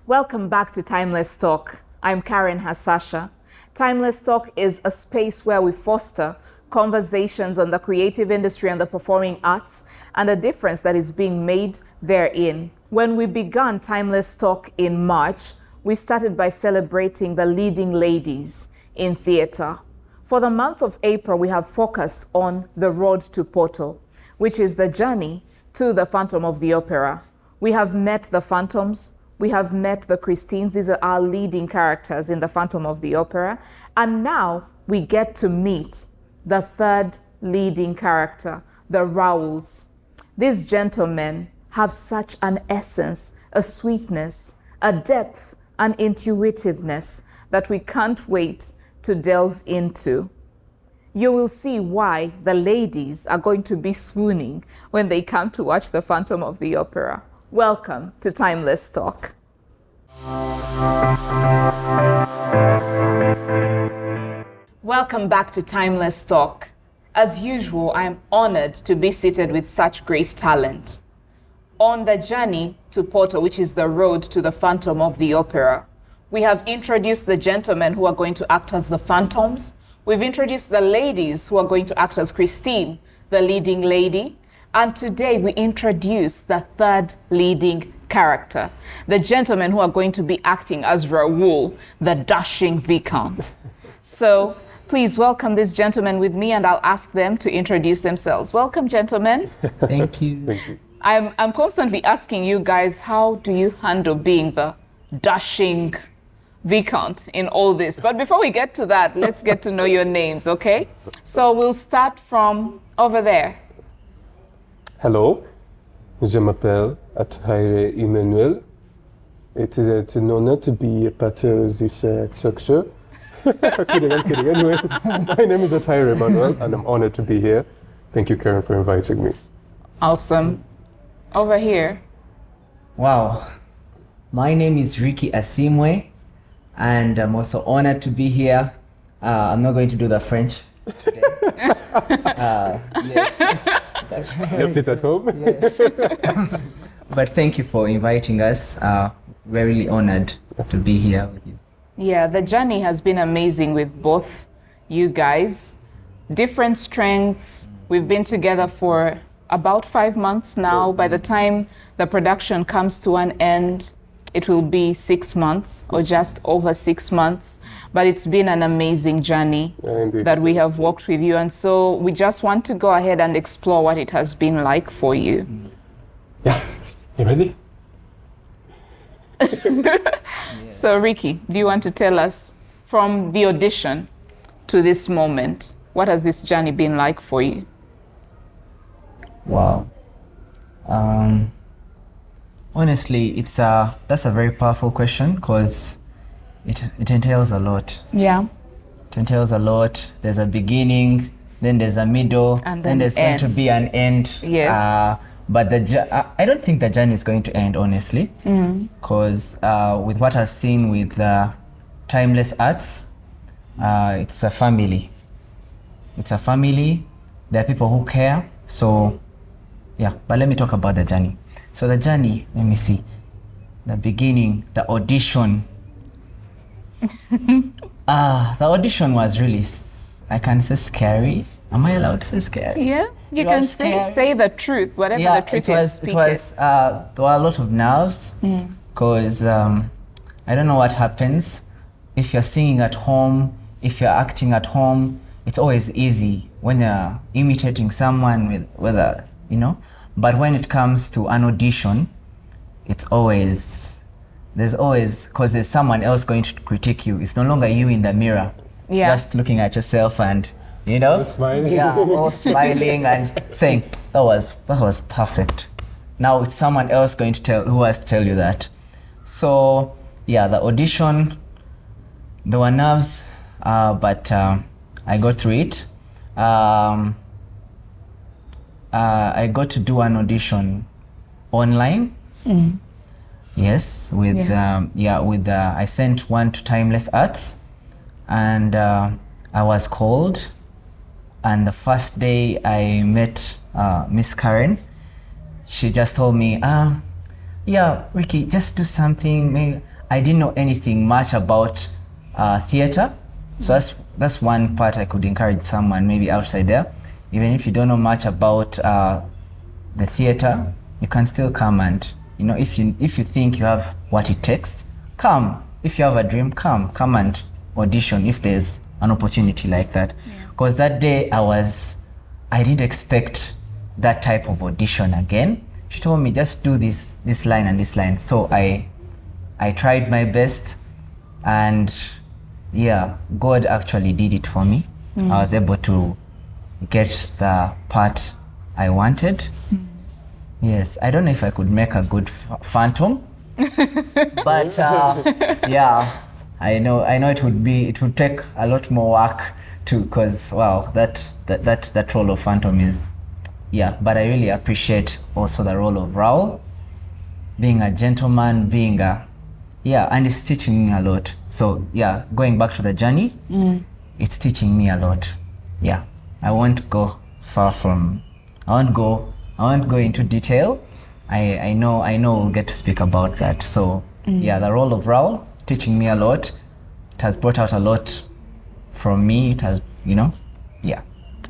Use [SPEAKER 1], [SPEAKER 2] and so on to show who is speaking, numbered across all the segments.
[SPEAKER 1] Welcome back to Timeless Talk. I'm Karen Hassasha. Timeless Talk is a space where we foster conversations on the creative industry and the performing arts and the difference that is being made therein. When we began Timeless Talk in March, we started by celebrating the leading ladies in theatre. For the month of April, we have focused on the road to Poto, which is the journey to the Phantom of the Opera. We have met the Phantoms, we have met the Christines. These are our leading characters in the Phantom of the Opera. And now we get to meet the third leading character, the Raouls. These gentlemen have such an essence, a sweetness, a depth, an intuitiveness that we can't wait to delve into. You will see why the ladies are going to be swooning when they come to watch the Phantom of the Opera. Welcome to Timeless Talk. Welcome back to Timeless Talk. As usual, I am honored to be seated with such great talent. On the journey to Poto, which is the road to the Phantom of the Opera, we have introduced the gentlemen who are going to act as the Phantoms. We've introduced the ladies who are going to act as Christine, the leading lady. And today we introduce the third leading character, the gentlemen who are going to be acting as Raoul, the dashing Viscount. So please welcome these gentlemen with me and I'll ask them to introduce themselves. Welcome, gentlemen.
[SPEAKER 2] Thank you.
[SPEAKER 3] Thank you.
[SPEAKER 1] I'm constantly asking you guys, how do you handle being the dashing Viscount in all this? But before we get to that, let's get to know your names, okay? So we'll start from over there.
[SPEAKER 3] Hello, je m'appelle Atuhaire Emmanuel. It is an honor to be a part of this talk show. I'm kidding. Anyway, my name is Atuhaire Emmanuel and I'm honored to be here. Thank you, Karen, for inviting me.
[SPEAKER 1] Awesome. Over here.
[SPEAKER 2] Wow. My name is Asiimwe, and I'm also honored to be here. I'm not going to do the French today. Yes.
[SPEAKER 3] Left it at home?
[SPEAKER 2] Yes. But thank you for inviting us. We're really honored to be here with you.
[SPEAKER 1] Yeah, the journey has been amazing with both you guys. Different strengths. We've been together for about 5 months now. By the time the production comes to an end, it will be 6 months or just over 6 months. But it's been an amazing journey that we have walked with you. And so we just want to go ahead and explore what it has been like for you.
[SPEAKER 3] Yeah, you ready?
[SPEAKER 1] So Ricky, do you want to tell us from the audition to this moment, what has this journey been like for you?
[SPEAKER 2] Wow. Honestly, that's a very powerful question because it entails a lot.
[SPEAKER 1] Yeah.
[SPEAKER 2] It entails a lot. There's a beginning, then there's a middle,
[SPEAKER 1] and
[SPEAKER 2] then there's going to be an end.
[SPEAKER 1] Yes.
[SPEAKER 2] But I don't think the journey is going to end, honestly, because with what I've seen with Timeless Arts, it's a family. It's a family. There are people who care. So, yeah. But let me talk about the journey. So the journey, let me see. The beginning, the audition. The audition was really, I can say scary. Am I allowed to say scary?
[SPEAKER 1] Yeah, you can say the truth, whatever the truth is.
[SPEAKER 2] There were a lot of nerves because I don't know what happens. If you're singing at home, if you're acting at home, it's always easy when you're imitating someone with whether, you know. But when it comes to an audition, there's always, because there's someone else going to critique you. It's no longer you in the mirror, just looking at yourself and, you know,
[SPEAKER 3] smiling.
[SPEAKER 2] all smiling and saying, that was perfect. Now it's someone else who has to tell you that. So yeah, the audition, there were nerves, but I got through it. I got to do an audition online. Yes, I sent one to Timeless Arts, and I was called. And the first day I met Miss Karen, she just told me, yeah, Ricky, just do something. I didn't know anything much about theater. So that's one part I could encourage someone maybe outside there. Even if you don't know much about the theater, you can still come and, you know, if you think you have what it takes, come. If you have a dream, come and audition if there's an opportunity like that. Because that day I didn't expect that type of audition again. She told me just do this line and this line. So I tried my best, and yeah, God actually did it for me. I was able to get the part I wanted. Yes, I don't know if I could make a good phantom, but yeah, I know it would take a lot more work because wow, that role of phantom is, yeah. But I really appreciate also the role of Raoul, being a gentleman, and it's teaching me a lot. So yeah, going back to the journey, it's teaching me a lot. Yeah, I won't go into detail. I know we'll get to speak about that. So yeah, the role of Raoul teaching me a lot. It has brought out a lot from me. It has, yeah.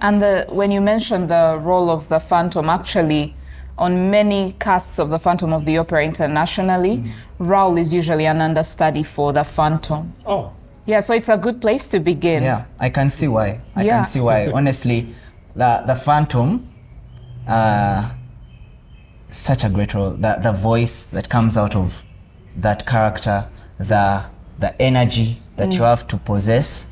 [SPEAKER 1] And when you mentioned the role of the Phantom, actually, on many casts of the Phantom of the Opera internationally, Raoul is usually an understudy for the Phantom.
[SPEAKER 3] Oh.
[SPEAKER 1] Yeah, so it's a good place to begin.
[SPEAKER 2] Yeah, I can see why. I can see why. Honestly, the Phantom, such a great role. The voice that comes out of that character, the energy that you have to possess,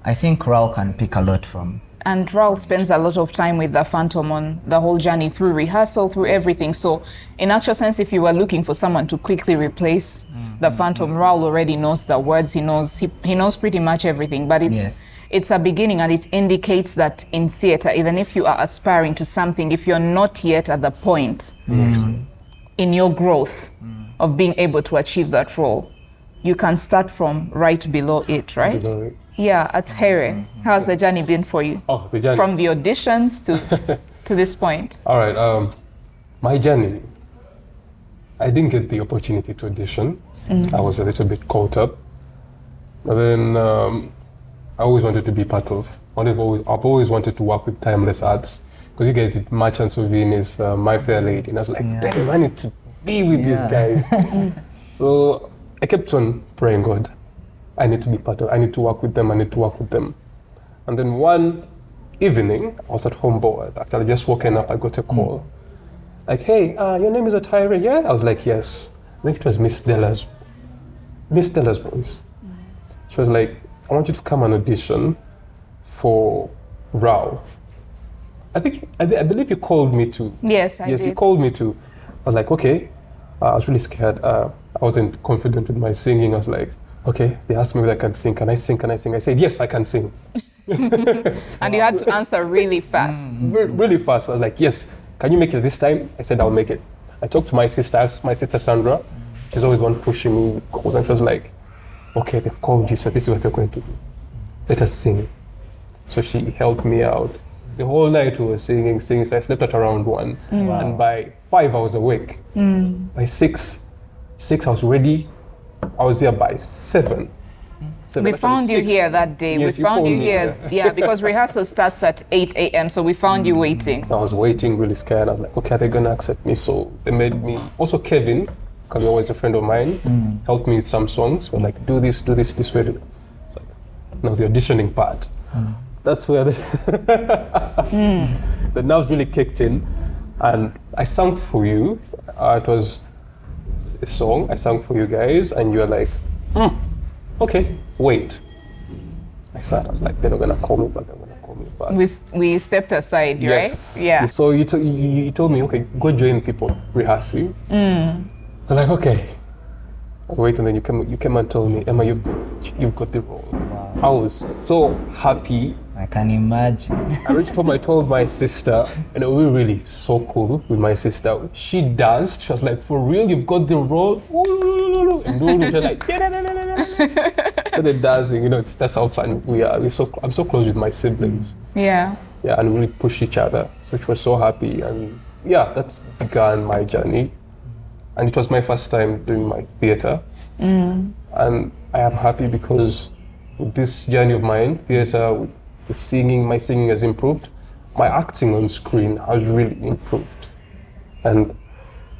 [SPEAKER 2] I think Raoul can pick a lot from.
[SPEAKER 1] And Raoul spends a lot of time with the Phantom on the whole journey, through rehearsal, through everything. So in actual sense, if you were looking for someone to quickly replace the Phantom, Raoul already knows the words, he knows pretty much everything. But it's a beginning, and it indicates that in theater, even if you are aspiring to something, if you're not yet at the point in your growth of being able to achieve that role, you can start from right below it, right?
[SPEAKER 3] Below it.
[SPEAKER 1] Yeah, Atuhaire, how's the journey been for you?
[SPEAKER 3] Oh, the journey.
[SPEAKER 1] From the auditions to this point.
[SPEAKER 3] All right, my journey, I didn't get the opportunity to audition. I was a little bit caught up. But then I always wanted to be part of, I've always wanted to work with Timeless Arts. Because you guys did Merchants of Venus, My Fair Lady, and I was like, damn, I need to be with these guys. So I kept on praying, God, I need to be part of, I need to work with them. And then one evening, I was at home bored. Actually, just woken up, I got a call. Like, hey, your name is Atuhaire, yeah? I was like, yes. I think it was Miss Della's voice. She was like, I want you to come and audition for Raoul. I believe you called me too.
[SPEAKER 1] Yes, I did.
[SPEAKER 3] Yes, you called me too. I was like, okay. I was really scared. I wasn't confident with my singing. I was like, okay, they asked me whether I can sing. Can I sing? I said, yes, I can sing.
[SPEAKER 1] And you had to answer really fast.
[SPEAKER 3] Really fast. I was like, yes, can you make it this time? I said, I'll make it. I talked to my sister Sandra. She's always one pushing me. And she was like, okay, they've called you, so this is what they're going to do. Let us sing. So she helped me out. The whole night we were singing, so I slept at around 1. Wow. And by 5 I was awake. By 6 I was ready. I was here by 7.
[SPEAKER 1] We found you here that day.
[SPEAKER 3] Yes,
[SPEAKER 1] we found you here. Yeah, because rehearsal starts at 8 a.m. So we found you waiting.
[SPEAKER 3] I was waiting, really scared. I was like, okay, they're gonna accept me. So they made me. Also, Kevin, because he was a friend of mine, helped me with some songs. We're like, do this way. So, now the auditioning part. That's where the nerves really kicked in, and I sang for you. It was a song I sang for you guys, and you were like, okay, wait. I was like, they're not gonna call me back.
[SPEAKER 1] We stepped aside,
[SPEAKER 3] yes.
[SPEAKER 1] Right? Yeah.
[SPEAKER 3] So you told me, okay, go join people rehearsing. I'm like, okay. Wait, and then you came and told me, Emma, you've got the role. Wow. I was so happy.
[SPEAKER 2] I can imagine.
[SPEAKER 3] I reached home, I told my sister, and we were really so cool with my sister. She danced. She was like, for real, you've got the role? And she was like, so they're dancing, that's how fun we are. I'm so close with my siblings.
[SPEAKER 1] Yeah.
[SPEAKER 3] Yeah, and we really push each other. So she was so happy. And yeah, that's began my journey. And it was my first time doing my theater. And I am happy because with this journey of mine, theatre, with the singing, my singing has improved. My acting on screen has really improved. And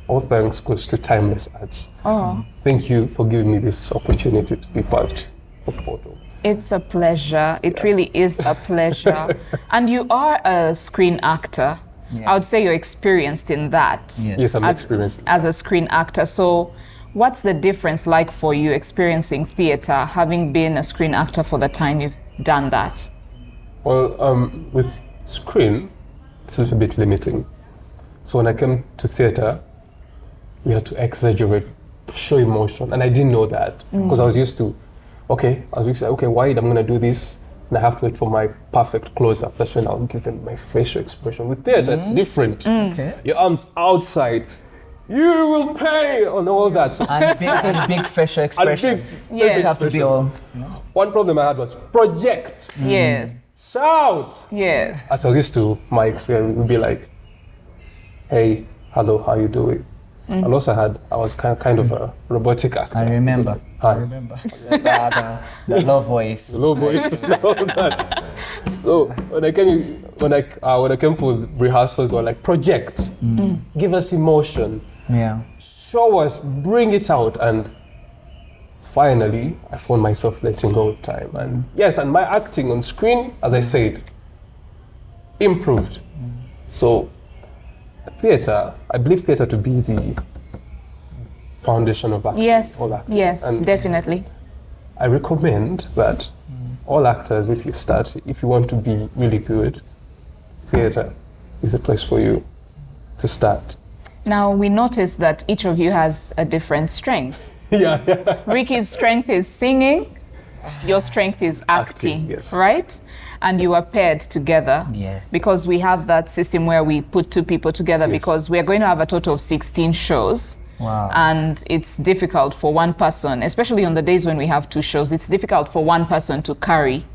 [SPEAKER 3] all thanks goes to Timeless Arts.
[SPEAKER 1] Oh.
[SPEAKER 3] Thank you for giving me this opportunity to be part of Poto.
[SPEAKER 1] It's a pleasure. It really is a pleasure. And you are a screen actor. I would say you're experienced in that.
[SPEAKER 3] Yes, I'm experienced.
[SPEAKER 1] As a screen actor. So what's the difference like for you experiencing theatre, having been a screen actor for the time you've done that?
[SPEAKER 3] Well, with screen, it's a little bit limiting. So when I came to theatre, we had to exaggerate, show emotion, and I didn't know that because I was used to, okay, wide, I'm gonna do this, and I have to wait for my perfect close-up. That's when I'll give them my facial expression. With theatre, it's different.
[SPEAKER 2] Okay.
[SPEAKER 3] Your arms outside, you will pay, and all that. So
[SPEAKER 2] And big facial expressions.
[SPEAKER 1] Yes.
[SPEAKER 2] It have to be all.
[SPEAKER 3] one problem I had was project,
[SPEAKER 1] Yes.
[SPEAKER 3] shout.
[SPEAKER 1] Yes.
[SPEAKER 3] As I was used to mics, where we would be like, hey, hello, how you doing? And also I was kind of a robotic actor.
[SPEAKER 2] I remember.
[SPEAKER 3] Hi.
[SPEAKER 2] The low voice.
[SPEAKER 3] Low voice and all that. So when I came for rehearsals, they were like, project, give us emotion,
[SPEAKER 2] Yeah.
[SPEAKER 3] show us, bring it out. And finally, I found myself letting go of time. And yes, and my acting on screen, as I said, improved. So theatre, I believe theatre to be the foundation of acting.
[SPEAKER 1] Yes.
[SPEAKER 3] All acting.
[SPEAKER 1] Yes,
[SPEAKER 3] And
[SPEAKER 1] definitely.
[SPEAKER 3] I recommend that all actors, if you want to be really good, theatre is the place for you to start.
[SPEAKER 1] Now we noticed that each of you has a different strength.
[SPEAKER 3] Yeah.
[SPEAKER 1] Ricky's strength is singing, your strength is acting,
[SPEAKER 3] yes.
[SPEAKER 1] right? And you are paired together.
[SPEAKER 2] Yes.
[SPEAKER 1] Because we have that system where we put two people together because we are going to have a total of 16 shows.
[SPEAKER 2] Wow.
[SPEAKER 1] And it's difficult for one person, especially on the days when we have two shows, it's difficult for one person to carry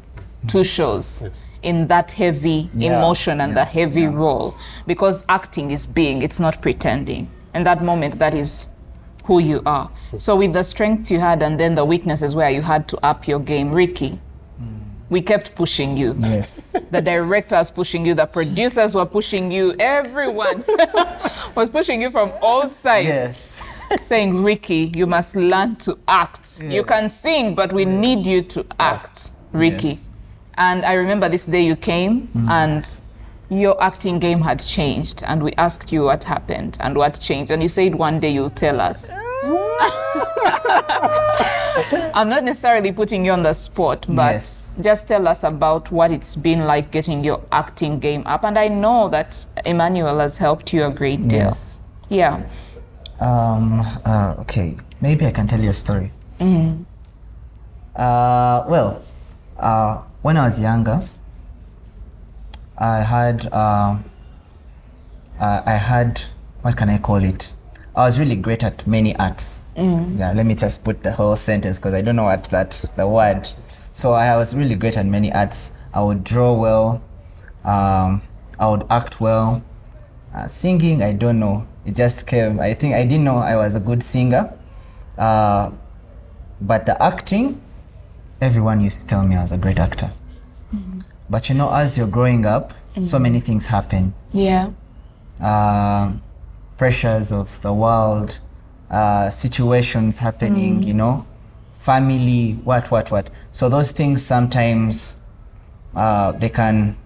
[SPEAKER 1] two shows in that heavy emotion and the heavy role. Because acting is being, it's not pretending. And that moment, that is who you are. So with the strengths you had and then the weaknesses where you had to up your game, Ricky, we kept pushing you.
[SPEAKER 2] Yes.
[SPEAKER 1] The directors pushing you, the producers were pushing you, everyone was pushing you from all sides.
[SPEAKER 2] Yes.
[SPEAKER 1] Saying, Ricky, you must learn to act. You can sing, but we need you to act, Ricky.
[SPEAKER 2] Yes.
[SPEAKER 1] And I remember this day you came and your acting game had changed and we asked you what happened and what changed. And you said one day you'll tell us. I'm not necessarily putting you on the spot, but just tell us about what it's been like getting your acting game up. And I know that Emmanuel has helped you a great deal.
[SPEAKER 2] Yes.
[SPEAKER 1] Yeah.
[SPEAKER 2] Okay, maybe I can tell you a story. When I was younger, I had, what can I call it? I was really great at many arts. Yeah, let me just put the whole sentence because I don't know what the word. So I was really great at many arts. I would draw well, I would act well. Singing, I don't know. It just came. I think I didn't know I was a good singer. But the acting, everyone used to tell me I was a great actor. But you know, as you're growing up, so many things happen.
[SPEAKER 1] Yeah.
[SPEAKER 2] Pressures of the world, situations happening, you know, family, what. So those things sometimes they can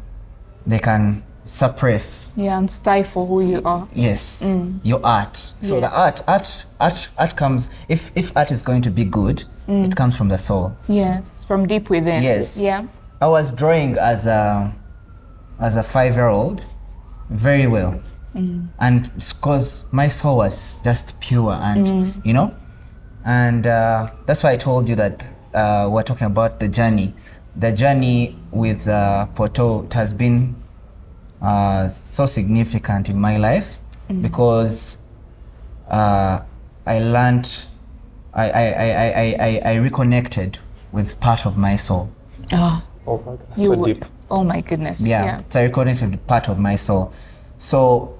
[SPEAKER 2] suppress.
[SPEAKER 1] Yeah, and stifle who you are.
[SPEAKER 2] Yes, your art. So the art comes, if art is going to be good, it comes from the soul.
[SPEAKER 1] Yes, from deep within.
[SPEAKER 2] Yes.
[SPEAKER 1] Yeah.
[SPEAKER 2] I was drawing as a 5-year-old very well. And because my soul was just pure and, you know, and that's why I told you that we're talking about the journey. The journey with Poto, it has been so significant in my life because I learned, I reconnected with part of my soul.
[SPEAKER 1] Oh,
[SPEAKER 3] Oh my God,
[SPEAKER 1] you
[SPEAKER 3] so deep.
[SPEAKER 1] Oh my goodness.
[SPEAKER 2] Yeah, so I reconnected with part of my soul. So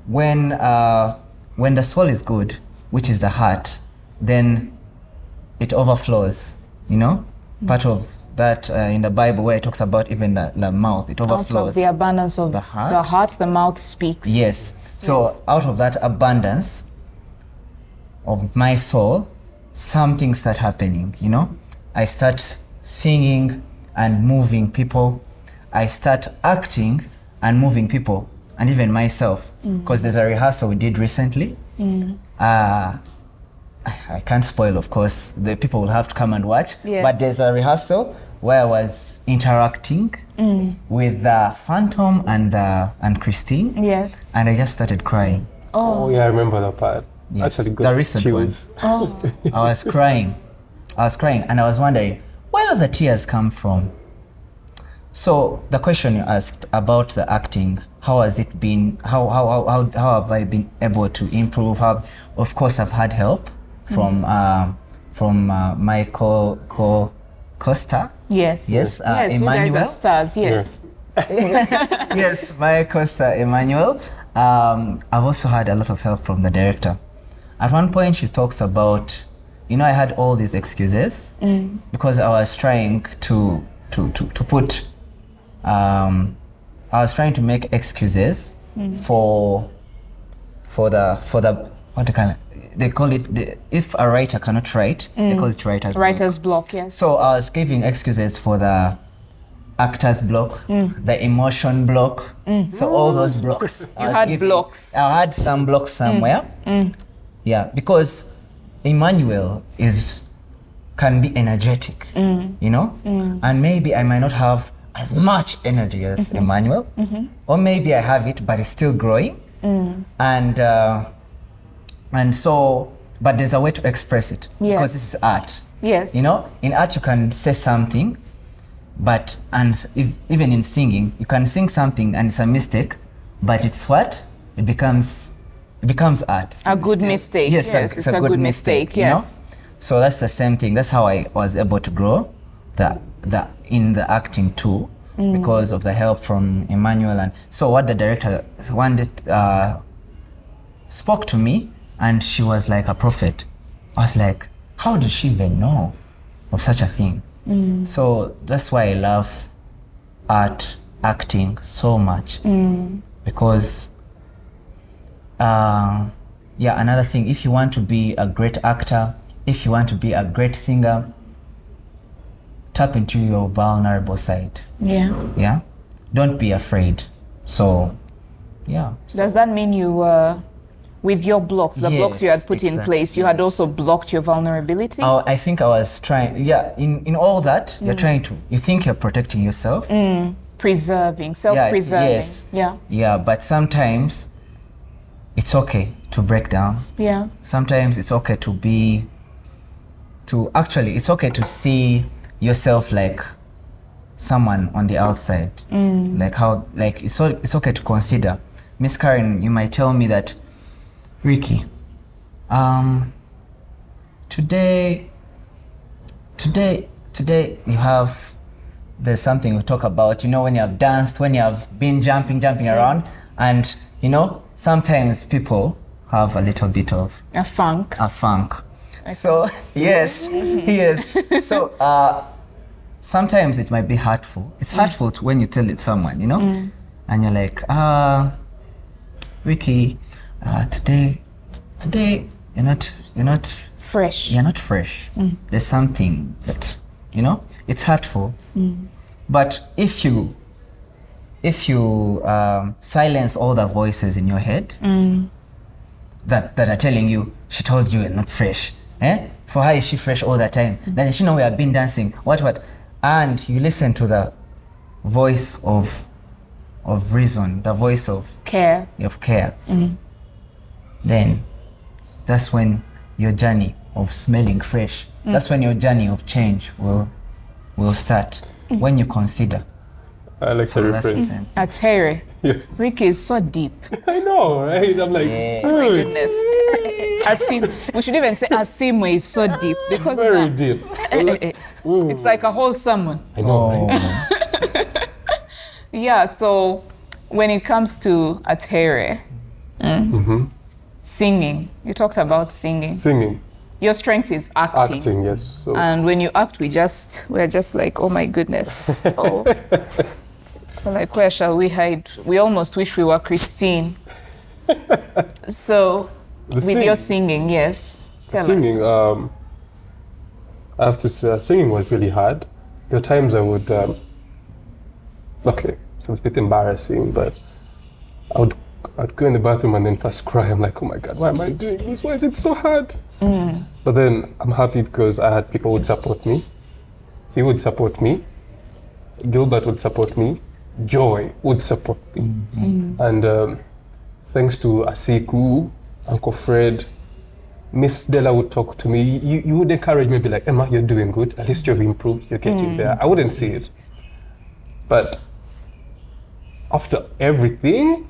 [SPEAKER 2] when the soul is good, which is the heart, then it overflows, you know? Part of that in the Bible where it talks about even the mouth, it overflows.
[SPEAKER 1] Out of the abundance of
[SPEAKER 2] the heart,
[SPEAKER 1] the mouth speaks.
[SPEAKER 2] Yes. So
[SPEAKER 1] Yes.
[SPEAKER 2] out of that abundance of my soul, something start happening, you know? I start singing and moving people. I start acting and moving people, and even myself. Because there's a rehearsal we did recently. I can't spoil, of course. The people will have to come and watch.
[SPEAKER 1] Yes.
[SPEAKER 2] But there's a rehearsal where I was interacting with the Phantom and Christine.
[SPEAKER 1] Yes.
[SPEAKER 2] And I just started crying.
[SPEAKER 3] Oh yeah, I remember that part.
[SPEAKER 2] Yes,
[SPEAKER 3] Actually,
[SPEAKER 2] the recent one. I was crying. And I was wondering, where the tears come from? So the question you asked about the acting, how has it been? How have I been able to improve? Of course, I've had help from my co-star.
[SPEAKER 1] Yes.
[SPEAKER 2] Yes,
[SPEAKER 1] Yes, you
[SPEAKER 2] Emmanuel.
[SPEAKER 1] guys are stars. Yes.
[SPEAKER 2] Yes, my co-star Emmanuel. I've also had a lot of help from the director. At one point, she talks about, you know, I had all these excuses because I was trying to put, I was trying to make excuses for the what they call it, if a writer cannot write, they call it writer's block.
[SPEAKER 1] Yes.
[SPEAKER 2] So I was giving excuses for the actor's block, the emotion block. So all those blocks.
[SPEAKER 1] You had blocks.
[SPEAKER 2] I had some blocks somewhere. Yeah, because Emmanuel can be energetic, you know? And maybe I might not have as much energy as Emmanuel, or maybe I have it, but it's still growing. And so, but there's a way to express it, because this is art.
[SPEAKER 1] Yes.
[SPEAKER 2] You know, in art you can say something, but even in singing, you can sing something and it's a mistake, but it's what? It becomes art.
[SPEAKER 1] A good mistake.
[SPEAKER 2] Yes, it's a good mistake. You know? So that's the same thing. That's how I was able to grow in the acting too, because of the help from Emmanuel. And so what the director spoke to me, and she was like a prophet. I was like, how did she even know of such a thing? So that's why I love art, acting so much, because another thing, if you want to be a great actor, if you want to be a great singer, tap into your vulnerable side. Yeah, don't be afraid. So
[SPEAKER 1] does that mean you with your blocks, the blocks you had put in place, you had also blocked your vulnerability?
[SPEAKER 2] Oh, I think I was trying, in all that, you think you're protecting yourself.
[SPEAKER 1] Preserving, self-preserving.
[SPEAKER 2] Yes. Yeah, but sometimes it's okay to break down.
[SPEAKER 1] Yeah.
[SPEAKER 2] Sometimes it's okay it's okay to see yourself like someone on the outside. It's okay to consider. Miss Karen, you might tell me that, Ricky, today there's something we talk about, you know, when you have danced, when you have been jumping around, and you know, sometimes people have a little bit of
[SPEAKER 1] a funk.
[SPEAKER 2] Okay. So yes. So sometimes it might be hurtful. It's hurtful when you tell it someone, you know, and you're like, Ricky, today you're not
[SPEAKER 1] fresh.
[SPEAKER 2] You're not fresh. There's something that, you know, it's hurtful. But if you silence all the voices in your head that are telling you, she told you you're not fresh. For her, is she fresh all the time? Then she know we have been dancing. What? And you listen to the voice of reason, the voice of
[SPEAKER 1] care.
[SPEAKER 2] Then that's when your journey of smelling fresh, that's when your journey of change will start. When you consider.
[SPEAKER 3] I like the reference.
[SPEAKER 1] Atuhaire.
[SPEAKER 3] Yes.
[SPEAKER 1] Ricky is so deep.
[SPEAKER 3] I know, right? I'm like,
[SPEAKER 1] Oh my goodness. We should even say Asiimwe is so deep, because
[SPEAKER 3] very deep.
[SPEAKER 1] It's like a whole sermon.
[SPEAKER 3] I know, right?
[SPEAKER 1] Yeah, so when it comes to Atuhaire, singing, you talked about singing. Your strength is acting.
[SPEAKER 3] Acting, yes. So,
[SPEAKER 1] And when you act, we're just like, oh my goodness. Oh. We're like, where shall we hide? We almost wish we were Christine. So, with your singing, yes. Tell
[SPEAKER 3] singing,
[SPEAKER 1] us.
[SPEAKER 3] I have to say, singing was really hard. There were times I would, okay, so it's a bit embarrassing, but I'd go in the bathroom and then first cry. I'm like, oh my God, why am I doing this? Why is it so hard? But then I'm happy because I had people who would support me. He would support me. Gilbert would support me. Joy would support me. And thanks to Asiku, Uncle Fred, Miss Della would talk to me. You would encourage me, be like, Emma, you're doing good. At least you've improved. You're getting there. I wouldn't see it. But after everything,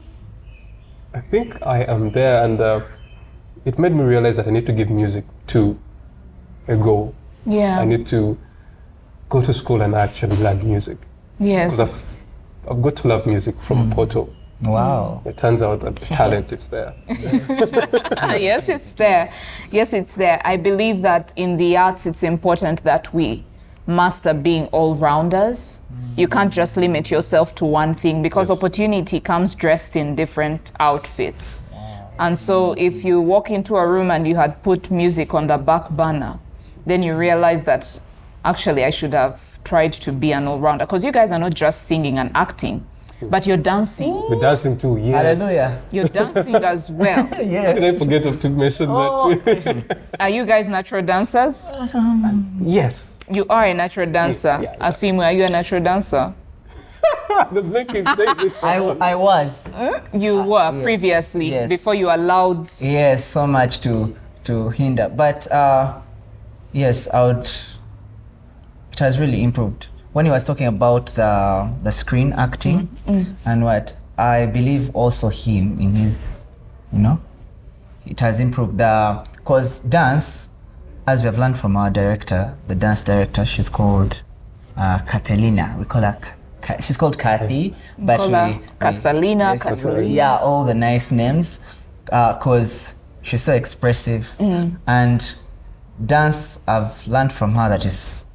[SPEAKER 3] I think I am there, and it made me realize that I need to give music to a goal.
[SPEAKER 1] Yeah.
[SPEAKER 3] I need to go to school and actually learn music.
[SPEAKER 1] Yes.
[SPEAKER 3] Because I've got to love music from Poto.
[SPEAKER 2] Wow.
[SPEAKER 3] It turns out that the talent is there.
[SPEAKER 1] Yes, it's there. Yes, it's there. I believe that in the arts, it's important that we master being all-rounders. You can't just limit yourself to one thing, because opportunity comes dressed in different outfits. And so if you walk into a room and you had put music on the back burner, then you realize that actually I should have tried to be an all-rounder, because you guys are not just singing and acting, but you're dancing.
[SPEAKER 3] The dancing too, yes.
[SPEAKER 2] Hallelujah.
[SPEAKER 1] You're dancing as well.
[SPEAKER 2] Yes.
[SPEAKER 3] Did I forget to mention that?
[SPEAKER 1] Are you guys natural dancers?
[SPEAKER 3] Yes.
[SPEAKER 1] You are a natural dancer.
[SPEAKER 3] Yeah.
[SPEAKER 1] Asiimwe, are you a natural dancer?
[SPEAKER 3] The blinking thing.
[SPEAKER 2] I was.
[SPEAKER 1] You were previously,
[SPEAKER 2] yes.
[SPEAKER 1] before you allowed.
[SPEAKER 2] Yes, so much to hinder. But yes, it has really improved. When he was talking about the screen acting and what, I believe also him in his, it has improved. Because dance, as we have learned from our director, the dance director, she's called Catalina. We call her, she's called Kathy. But
[SPEAKER 1] Casalina, Catalina.
[SPEAKER 2] Yeah, all the nice names. Because she's so expressive. And dance, I've learned from her that it's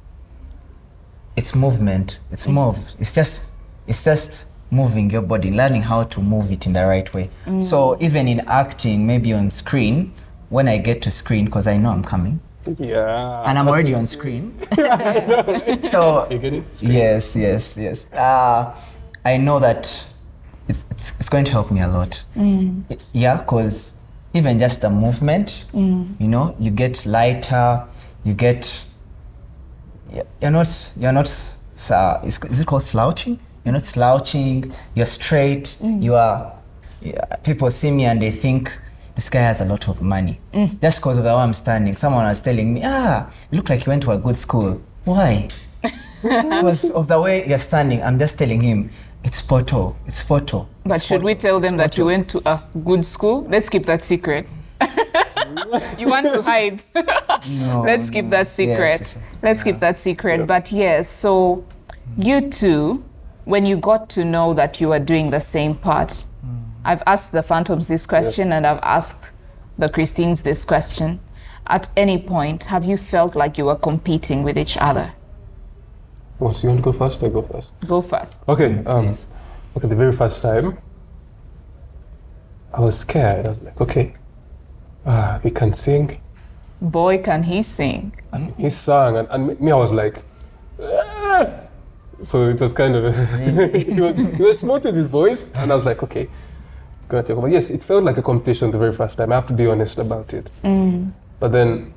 [SPEAKER 2] movement. It's just moving your body, learning how to move it in the right way. So even in acting, maybe on screen, when I get to screen, because I know I'm coming.
[SPEAKER 3] Yeah.
[SPEAKER 2] And I'm already on screen. So
[SPEAKER 3] You get it?
[SPEAKER 2] yes. I know that it's going to help me a lot. Yeah, because even just the movement, you get lighter, you get. You're not. Is it called slouching? You're not slouching. You're straight. You are. People see me and they think this guy has a lot of money. Just because of the way I'm standing. Someone was telling me, you look like you went to a good school. Why? Because of the way you're standing. I'm just telling him, it's Poto. It's Poto.
[SPEAKER 1] But should we tell them that you went to a good school? Let's keep that secret. You want to hide?
[SPEAKER 2] No.
[SPEAKER 1] Let's keep that secret.
[SPEAKER 2] Yes.
[SPEAKER 1] Let's keep that secret. But yes, so you two, when you got to know that you were doing the same part, I've asked the Phantoms this question and I've asked the Christines this question. At any point, have you felt like you were competing with each other?
[SPEAKER 3] Oh, so you want to go first? I go first.
[SPEAKER 1] Go first.
[SPEAKER 3] Okay. Okay. The very first time, I was scared. I was like, okay, he can sing.
[SPEAKER 1] Boy, can he sing.
[SPEAKER 3] And he sang, and me, I was like, "Ah!" So it was kind of, he was smooth with his voice, and I was like, okay, it's gonna take over. Yes, it felt like a competition the very first time. I have to be honest about it. But then,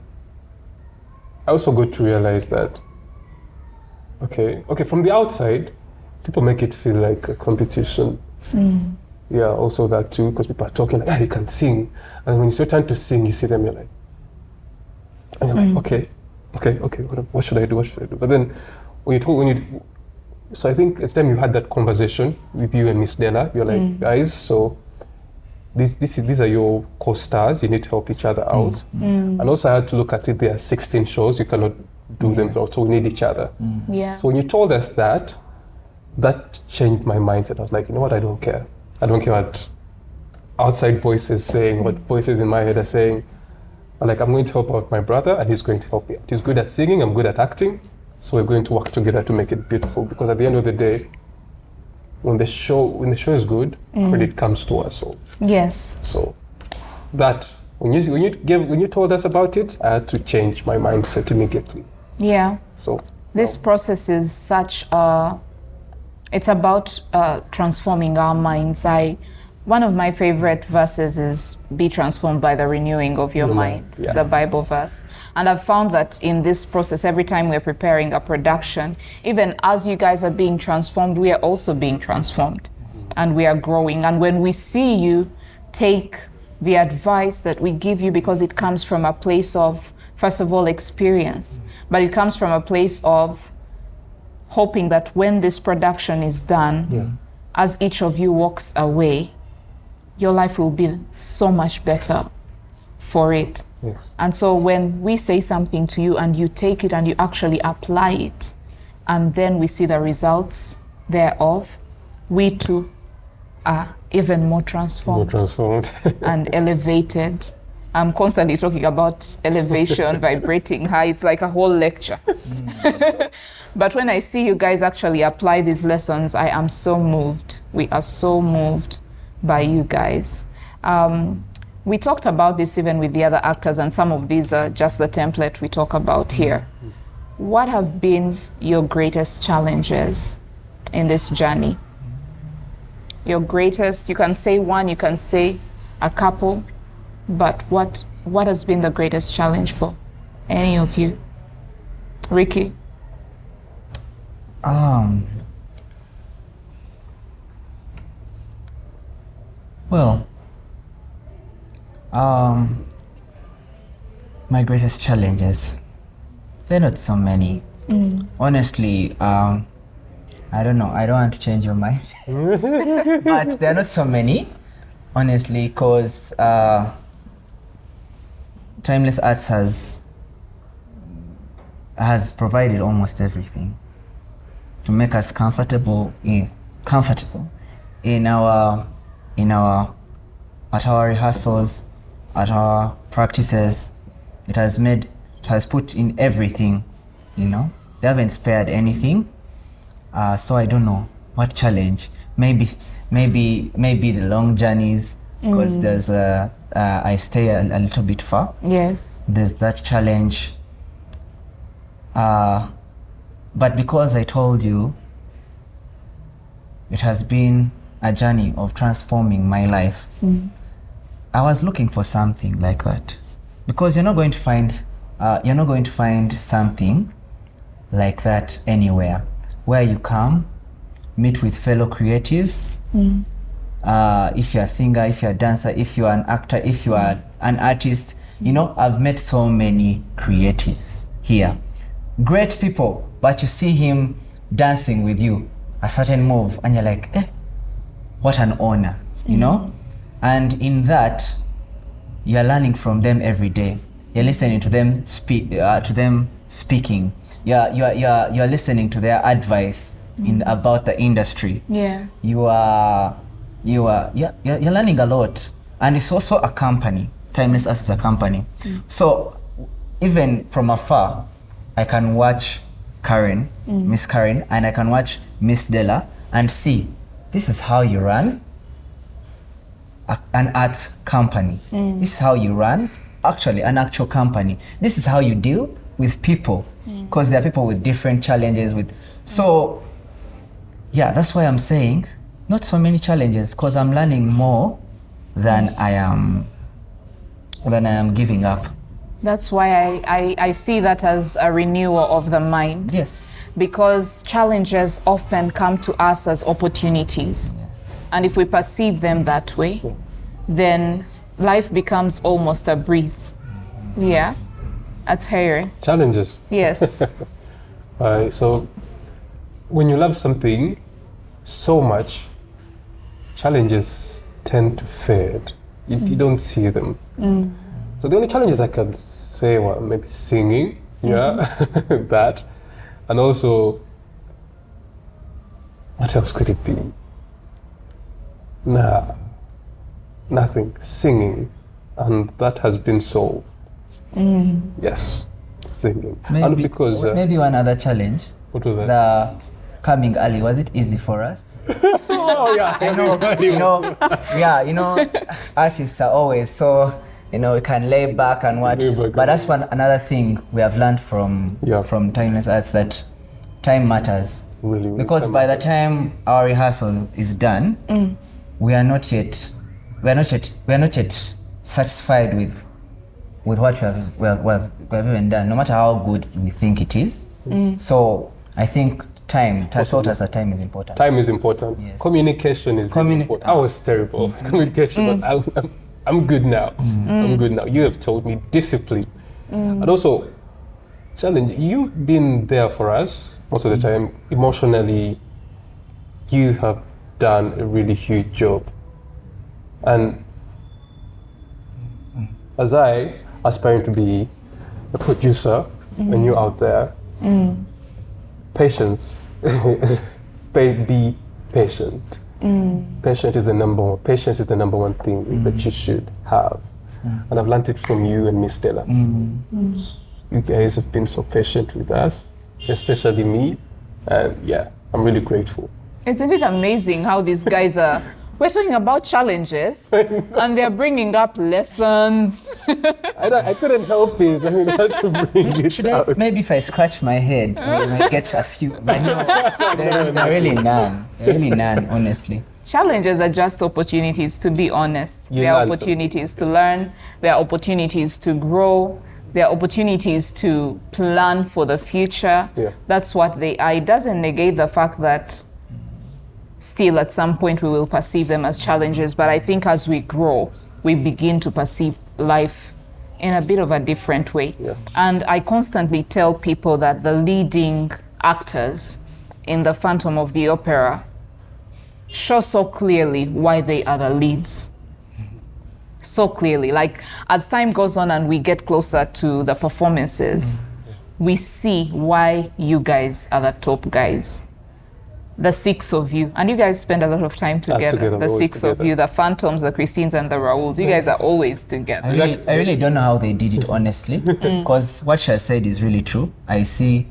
[SPEAKER 3] I also got to realize that, okay, from the outside, people make it feel like a competition. Yeah, also that too, because people are talking like, he can sing. And when it's your time to sing, you see them, you're like, okay, what should I do? But then, so I think it's time you had that conversation with you and Miss Della. You're like, guys, so these are your co-stars. You need to help each other out. And also I had to look at it. There are 16 shows. You cannot do them all. So we need each other.
[SPEAKER 1] Yeah.
[SPEAKER 3] So when you told us that changed my mindset. I was like, you know what? I don't care. I don't care what outside voices saying, what voices in my head are saying. Like, I'm going to help out my brother and he's going to help me out. He's good at singing, I'm good at acting. So we're going to work together to make it beautiful, because at the end of the day, when the show is good, credit comes to us all.
[SPEAKER 1] Yes.
[SPEAKER 3] So that when you told us about it, I had to change my mindset immediately.
[SPEAKER 1] Yeah.
[SPEAKER 3] So
[SPEAKER 1] this process is such it's about transforming our minds. One of my favorite verses is "Be transformed by the renewing of your mind," the Bible verse. And I've found that in this process, every time we're preparing a production, even as you guys are being transformed, we are also being transformed and we are growing. And when we see you take the advice that we give you, because it comes from a place of, first of all, experience, but it comes from a place of hoping that when this production is done, as each of you walks away, your life will be so much better for it.
[SPEAKER 3] Yes.
[SPEAKER 1] And so when we say something to you and you take it and you actually apply it, and then we see the results thereof, we too are even more transformed, and elevated. I'm constantly talking about elevation, vibrating high. It's like a whole lecture. But when I see you guys actually apply these lessons, I am so moved. We are so moved by you guys. We talked about this even with the other actors, and some of these are just the template we talk about here. What have been your greatest challenges in this journey? Your greatest, you can say one, you can say a couple, but what has been the greatest challenge for any of you? Ricky?
[SPEAKER 2] Well, my greatest challenges, they're not so many. Honestly, I don't know, I don't want to change your mind. But they're not so many, honestly, because Timeless Arts has provided almost everything to make us comfortable in our at our rehearsals, at our practices. It has put in everything, you know. They haven't spared anything. So I don't know what challenge. Maybe the long journeys, because there's I stay a little bit far.
[SPEAKER 1] Yes.
[SPEAKER 2] There's that challenge. But because I told you, it has been a journey of transforming my life. I was looking for something like that, because you're not going to find something like that anywhere, where you come, meet with fellow creatives. If you're a singer, if you're a dancer, if you're an actor, if you are an artist, you know, I've met so many creatives here. Great people, but you see him dancing with you, a certain move, and you're like, what an honor, you know? And in that, you're learning from them every day. You're listening to them speaking. You're listening to their advice about the industry.
[SPEAKER 1] Yeah.
[SPEAKER 2] You're learning a lot, and it's also a company. Timeless Arts is a company. So even from afar, I can watch Karen, Miss Karen, and I can watch Miss Della and see, this is how you run an art company. This is how you run an actual company. This is how you deal with people, because there are people with different challenges. So yeah, that's why I'm saying not so many challenges, because I'm learning more than I am giving up.
[SPEAKER 1] That's why I see that as a renewal of the mind.
[SPEAKER 2] Yes.
[SPEAKER 1] Because challenges often come to us as opportunities.
[SPEAKER 2] Yes.
[SPEAKER 1] And if we perceive them that way, then life becomes almost a breeze. Yeah. Atuhaire.
[SPEAKER 3] Challenges.
[SPEAKER 1] Yes.
[SPEAKER 3] So when you love something so much, challenges tend to fade. You don't see them. So the only challenges I can say, well, maybe singing, that, and also, what else could it be? Nothing. Singing, and that has been solved. Yes, singing. And because
[SPEAKER 2] maybe one other challenge.
[SPEAKER 3] what was that?
[SPEAKER 2] The coming early, was it easy for us?
[SPEAKER 3] Oh yeah,
[SPEAKER 2] Artists are always so, we can lay back and what. But that's another thing we have learned from Timeless Arts, that time matters.
[SPEAKER 3] Really,
[SPEAKER 2] because by the time our rehearsal is done, we are not yet satisfied with what we have even done, no matter how good we think it is. So I think time has taught us that time is important.
[SPEAKER 3] Time is important. Yes. Communication is really important. I was terrible at communication, but I'm good now. I'm good now. You have told me discipline. And also, challenge, you've been there for us most of the time. Emotionally, you have done a really huge job. And as I, aspiring to be a producer, and you out there, patience. Be patient. Patience is the number one thing that you should have. And I've learned it from you and Miss Stella. You guys have been so patient with us, especially me. And yeah, I'm really grateful.
[SPEAKER 1] Isn't it amazing how these guys are? We're talking about challenges, and they're bringing up lessons.
[SPEAKER 3] I couldn't help it. I mean, I had to bring it out.
[SPEAKER 2] Maybe if I scratch my head, we might get a few. But no, they're really none. They're really none, honestly.
[SPEAKER 1] Challenges are just opportunities, to be honest. They are opportunities to learn. They are opportunities to grow. They are opportunities to plan for the future.
[SPEAKER 3] Yeah.
[SPEAKER 1] That's what they are. It doesn't negate the fact that still at some point we will perceive them as challenges, but I think as we grow, we begin to perceive life in a bit of a different way.
[SPEAKER 3] Yeah.
[SPEAKER 1] And I constantly tell people that the leading actors in the Phantom of the Opera show so clearly why they are the leads. So clearly, like as time goes on and we get closer to the performances, we see why you guys are the top guys. The six of you, and you guys spend a lot of time together. The six of you, the Phantoms, the Christines, and the Raouls. You guys are always together.
[SPEAKER 2] I really don't know how they did it, honestly, because what she has said is really true. I see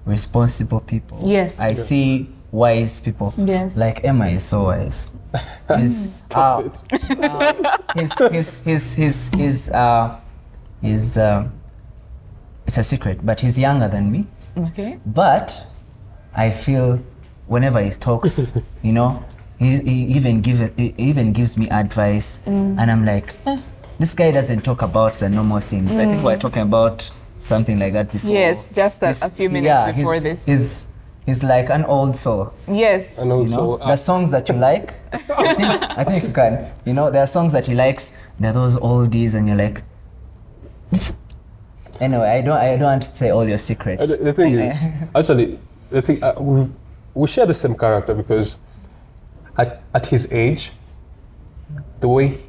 [SPEAKER 2] responsible people.
[SPEAKER 1] Yes.
[SPEAKER 2] I see wise people.
[SPEAKER 1] Yes.
[SPEAKER 2] Like Emma is so wise. It's a secret, but he's younger than me.
[SPEAKER 1] Okay.
[SPEAKER 2] But I feel whenever he talks, he even gives me advice, and I'm like, this guy doesn't talk about the normal things. I think we're talking about something like that before.
[SPEAKER 1] Yes, just a few minutes before this.
[SPEAKER 2] He's like an old soul.
[SPEAKER 1] Yes.
[SPEAKER 3] And also,
[SPEAKER 2] the songs that you like, I think you can. There are songs that he likes. There are those oldies, and you're like, anyway, I don't want to say all your secrets.
[SPEAKER 3] The thing is, actually, the thing we share the same character because at his age, the way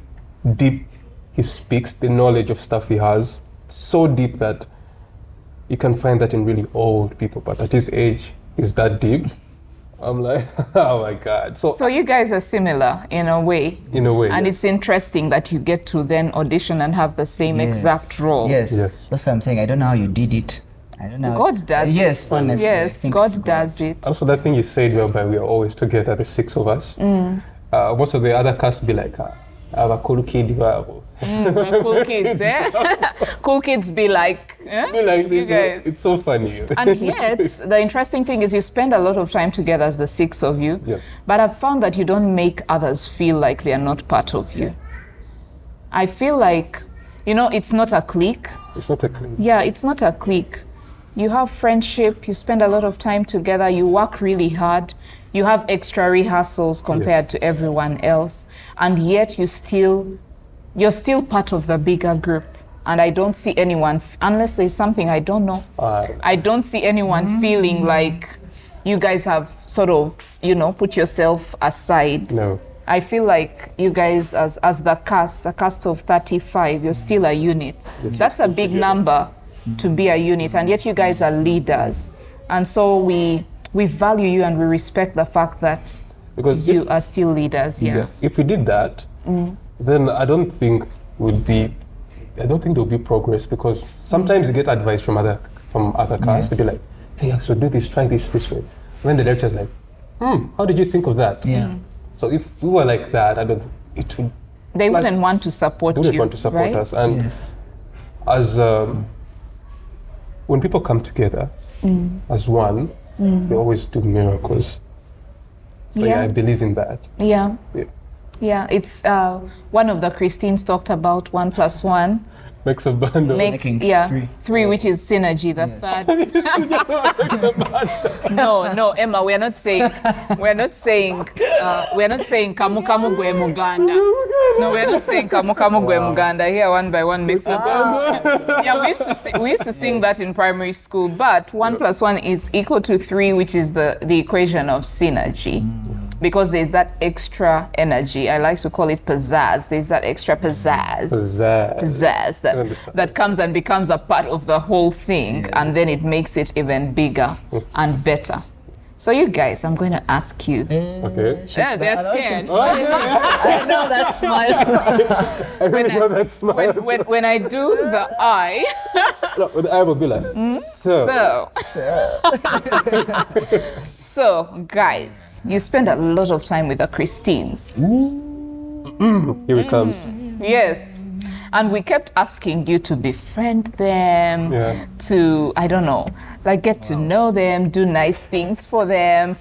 [SPEAKER 3] deep he speaks, the knowledge of stuff he has, so deep that you can find that in really old people. But at his age, he's that deep. I'm like, oh my God. So
[SPEAKER 1] you guys are similar in a way.
[SPEAKER 3] In a way,
[SPEAKER 1] and
[SPEAKER 3] yes.
[SPEAKER 1] It's interesting that you get to then audition and have the same exact role.
[SPEAKER 2] Yes.
[SPEAKER 3] Yes.
[SPEAKER 2] That's what I'm saying. I don't know how you did it. I don't know.
[SPEAKER 1] God does it.
[SPEAKER 2] Yes, honestly.
[SPEAKER 1] Yes, God does it.
[SPEAKER 3] Also, that thing you said whereby we are always together, the six of us. Most of the other cast be like, I have a cool kid.
[SPEAKER 1] Cool kids, eh? Cool kids be like, eh?
[SPEAKER 3] Be like this.
[SPEAKER 1] You guys.
[SPEAKER 3] It's so funny.
[SPEAKER 1] And yet, the interesting thing is you spend a lot of time together as the six of you.
[SPEAKER 3] Yes.
[SPEAKER 1] But I've found that you don't make others feel like they are not part of you. I feel like, it's not a clique.
[SPEAKER 3] It's not a clique.
[SPEAKER 1] Yeah, it's not a clique. You have friendship, you spend a lot of time together, you work really hard, you have extra rehearsals compared to everyone else, and yet you're still part of the bigger group. And I don't see anyone, unless there's something I don't know, I don't see anyone feeling like you guys have sort of, put yourself aside.
[SPEAKER 3] No.
[SPEAKER 1] I feel like you guys, as the cast of 35, you're still a unit. That's a big number to be a unit, and yet you guys are leaders. And so we value you and we respect the fact that you are still leaders. Yes.
[SPEAKER 3] If we did that, then I don't think we'd be I don't think there'll be progress, because sometimes you get advice from other casts. They'll be like, hey, so do this, try this way. When the director's like, how did you think of that?
[SPEAKER 2] Yeah.
[SPEAKER 3] So if we were like that,
[SPEAKER 1] They wouldn't want to support you.
[SPEAKER 3] They wouldn't want to support
[SPEAKER 1] right?
[SPEAKER 3] us. And as when people come together as one, they always do miracles. So I believe in that.
[SPEAKER 1] Yeah. It's one of the Christines talked about 1 + 1
[SPEAKER 3] makes a bundle.
[SPEAKER 1] Makes three, which is synergy. The third. No, Emma, we're not saying kamu kamu gwe muganda. No, we're not saying kamu kamu gwe muganda. Here, 1 by 1 makes a bundle. Yeah, we used to sing that in primary school. But 1 + 1 is equal to 3, which is the equation of synergy. Because there's that extra energy. I like to call it pizzazz. There's that extra pizzazz that comes and becomes a part of the whole thing, and then it makes it even bigger and better. So you guys, I'm going to ask you.
[SPEAKER 3] Okay.
[SPEAKER 1] Yeah, they're scared.
[SPEAKER 2] I know that smile.
[SPEAKER 3] I really know that smile.
[SPEAKER 1] When I do the eye.
[SPEAKER 3] No, the eye will be like,
[SPEAKER 1] So, guys, you spend a lot of time with the Christines.
[SPEAKER 3] Here it comes.
[SPEAKER 1] Yes. And we kept asking you to befriend them, to, I don't know, like get to know them, do nice things for them,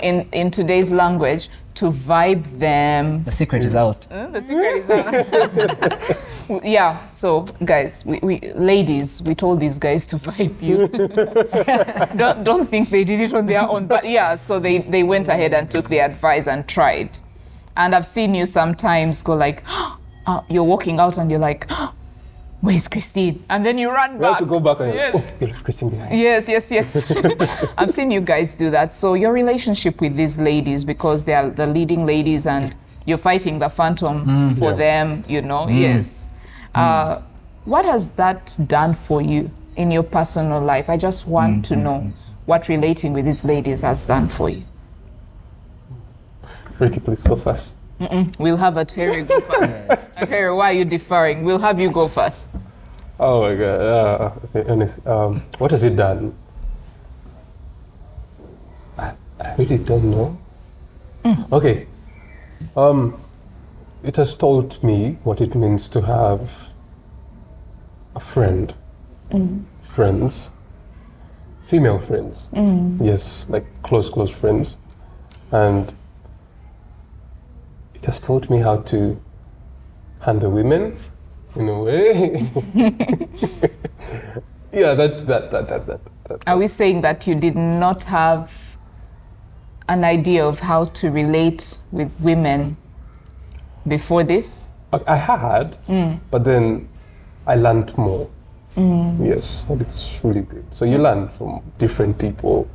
[SPEAKER 1] in today's language, to vibe them.
[SPEAKER 2] The secret is out.
[SPEAKER 1] The secret is out. Yeah, so guys, we ladies, we told these guys to vibe you. don't think they did it on their own, but yeah, so they went ahead and took the advice and tried. And I've seen you sometimes go like, you're walking out and you're like, where's Christine? And then you run back.
[SPEAKER 3] You have to go back and
[SPEAKER 1] yes.
[SPEAKER 3] You left Christine behind.
[SPEAKER 1] Yes. I've seen you guys do that. So your relationship with these ladies, because they are the leading ladies and you're fighting the phantom for them, yes. What has that done for you in your personal life? I just want to know what relating with these ladies has done for you.
[SPEAKER 3] Ricky, please go first.
[SPEAKER 1] We'll have Atuhaire go first. Atuhaire, why are you deferring? We'll have you go first.
[SPEAKER 3] Oh my God. Okay, what has it done? I really don't know. Okay. It has taught me what it means to have a friend. Friends. Female friends. Yes, like close friends. And it has taught me how to handle women in a way. Yeah, that.
[SPEAKER 1] Are we saying that you did not have an idea of how to relate with women before this?
[SPEAKER 3] I had, but then I learned more. Yes, and it's really good. So you learn from different people.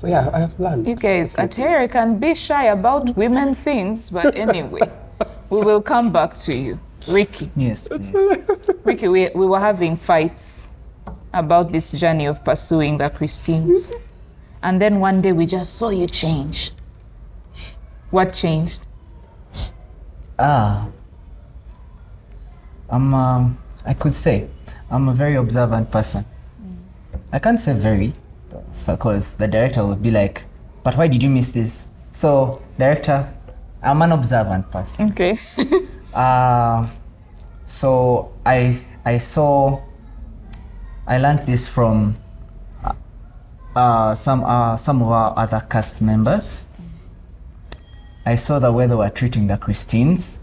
[SPEAKER 3] So yeah, I have learned.
[SPEAKER 1] You guys, Atuhaire can be shy about women things, but anyway, we will come back to you. Ricky.
[SPEAKER 2] Yes, please.
[SPEAKER 1] Ricky, we were having fights about this journey of pursuing the Christines. And then one day we just saw you change. What changed?
[SPEAKER 2] I could say I'm a very observant person. I can't say very, because the director would be like, but why did you miss this? So, director, I'm an observant person.
[SPEAKER 1] Okay.
[SPEAKER 2] So I learned this from some of our other cast members. I saw the way they were treating the Christines.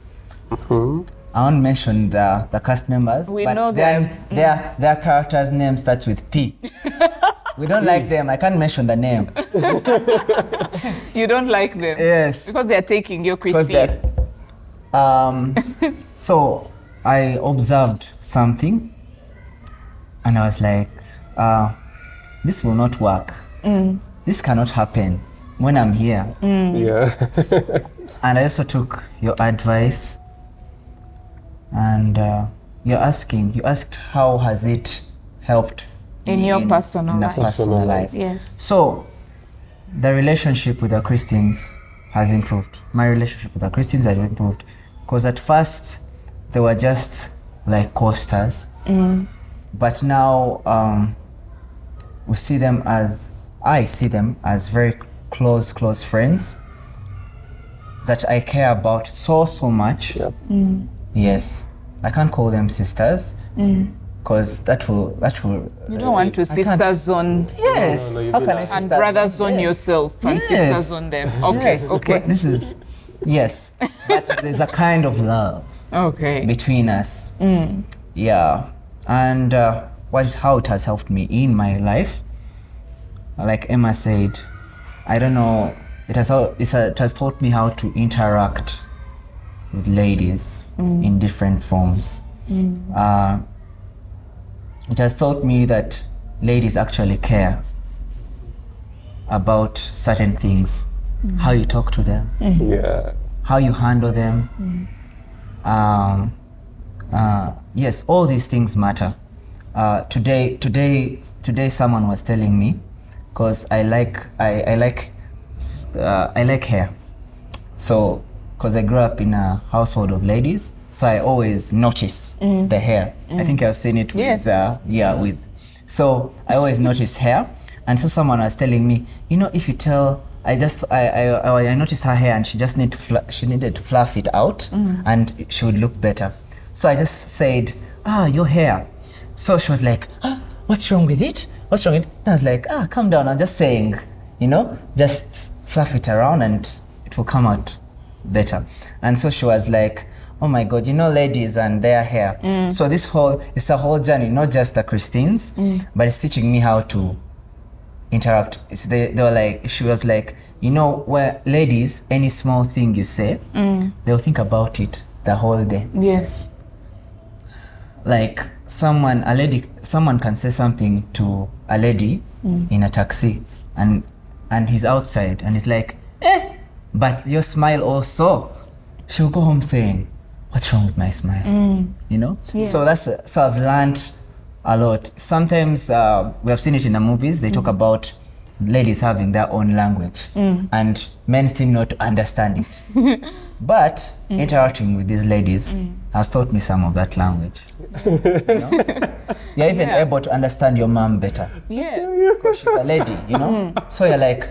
[SPEAKER 2] I won't mention the cast members.
[SPEAKER 1] We
[SPEAKER 2] but
[SPEAKER 1] know them.
[SPEAKER 2] Their character's name starts with P. We don't like them. I can't mention the name.
[SPEAKER 1] You don't like them?
[SPEAKER 2] Yes.
[SPEAKER 1] Because they're taking your Christine.
[SPEAKER 2] So I observed something and I was like, this will not work. This cannot happen when I'm here.
[SPEAKER 3] Yeah.
[SPEAKER 2] And I also took your advice and you asked how has it helped
[SPEAKER 1] in your personal life.
[SPEAKER 2] Personal life.
[SPEAKER 1] Yes.
[SPEAKER 2] So the relationship with the Christians has improved. My relationship with the Christians has improved. Because at first they were just like co-stars. But now I see them as very close friends that I care about so much.
[SPEAKER 3] Yeah.
[SPEAKER 2] Yes, I can't call them sisters because that will.
[SPEAKER 1] You don't want to sister zone.
[SPEAKER 2] Yes.
[SPEAKER 3] No, you'd
[SPEAKER 2] How
[SPEAKER 3] be
[SPEAKER 2] can I
[SPEAKER 3] like-
[SPEAKER 1] And
[SPEAKER 2] sister
[SPEAKER 1] brother zone yourself and
[SPEAKER 2] Yes.
[SPEAKER 1] sister zone them. Okay,
[SPEAKER 2] Yes.
[SPEAKER 1] okay.
[SPEAKER 2] This is yes, but there's a kind of love
[SPEAKER 1] Okay.
[SPEAKER 2] between us. Yeah, and how it has helped me in my life, like Emma said, I don't know. It has taught me how to interact with ladies in different forms. It has taught me that ladies actually care about certain things, how you talk to them,
[SPEAKER 3] Yeah.
[SPEAKER 2] how you handle them. Yes, all these things matter. Today someone was telling me, because I like hair. So, because I grew up in a household of ladies, so I always notice the hair. I think I've seen it with,
[SPEAKER 1] Yes.
[SPEAKER 2] So I always notice hair. And so someone was telling me, if you tell, I noticed her hair and she just needed to fluff it out and she would look better. So I just said, your hair. So she was like, what's wrong with it? What's wrong with it? And I was like, calm down. I'm just saying, just fluff it around and it will come out better. And so she was like, oh my God, ladies and their hair. So it's a whole journey, not just the Christines, but it's teaching me how to interact. She was like, where ladies, any small thing you say, they'll think about it the whole day.
[SPEAKER 1] Yes.
[SPEAKER 2] Like someone can say something to a lady in a taxi and he's outside and he's like, but your smile also. She'll go home saying, what's wrong with my smile?
[SPEAKER 1] Yeah.
[SPEAKER 2] So I've learned a lot. Sometimes we have seen it in the movies. They talk about ladies having their own language and men seem not to understand it. But interacting with these ladies has taught me some of that language. You're even able to understand your mom better
[SPEAKER 1] Yes.
[SPEAKER 2] because she's a lady, So you're like,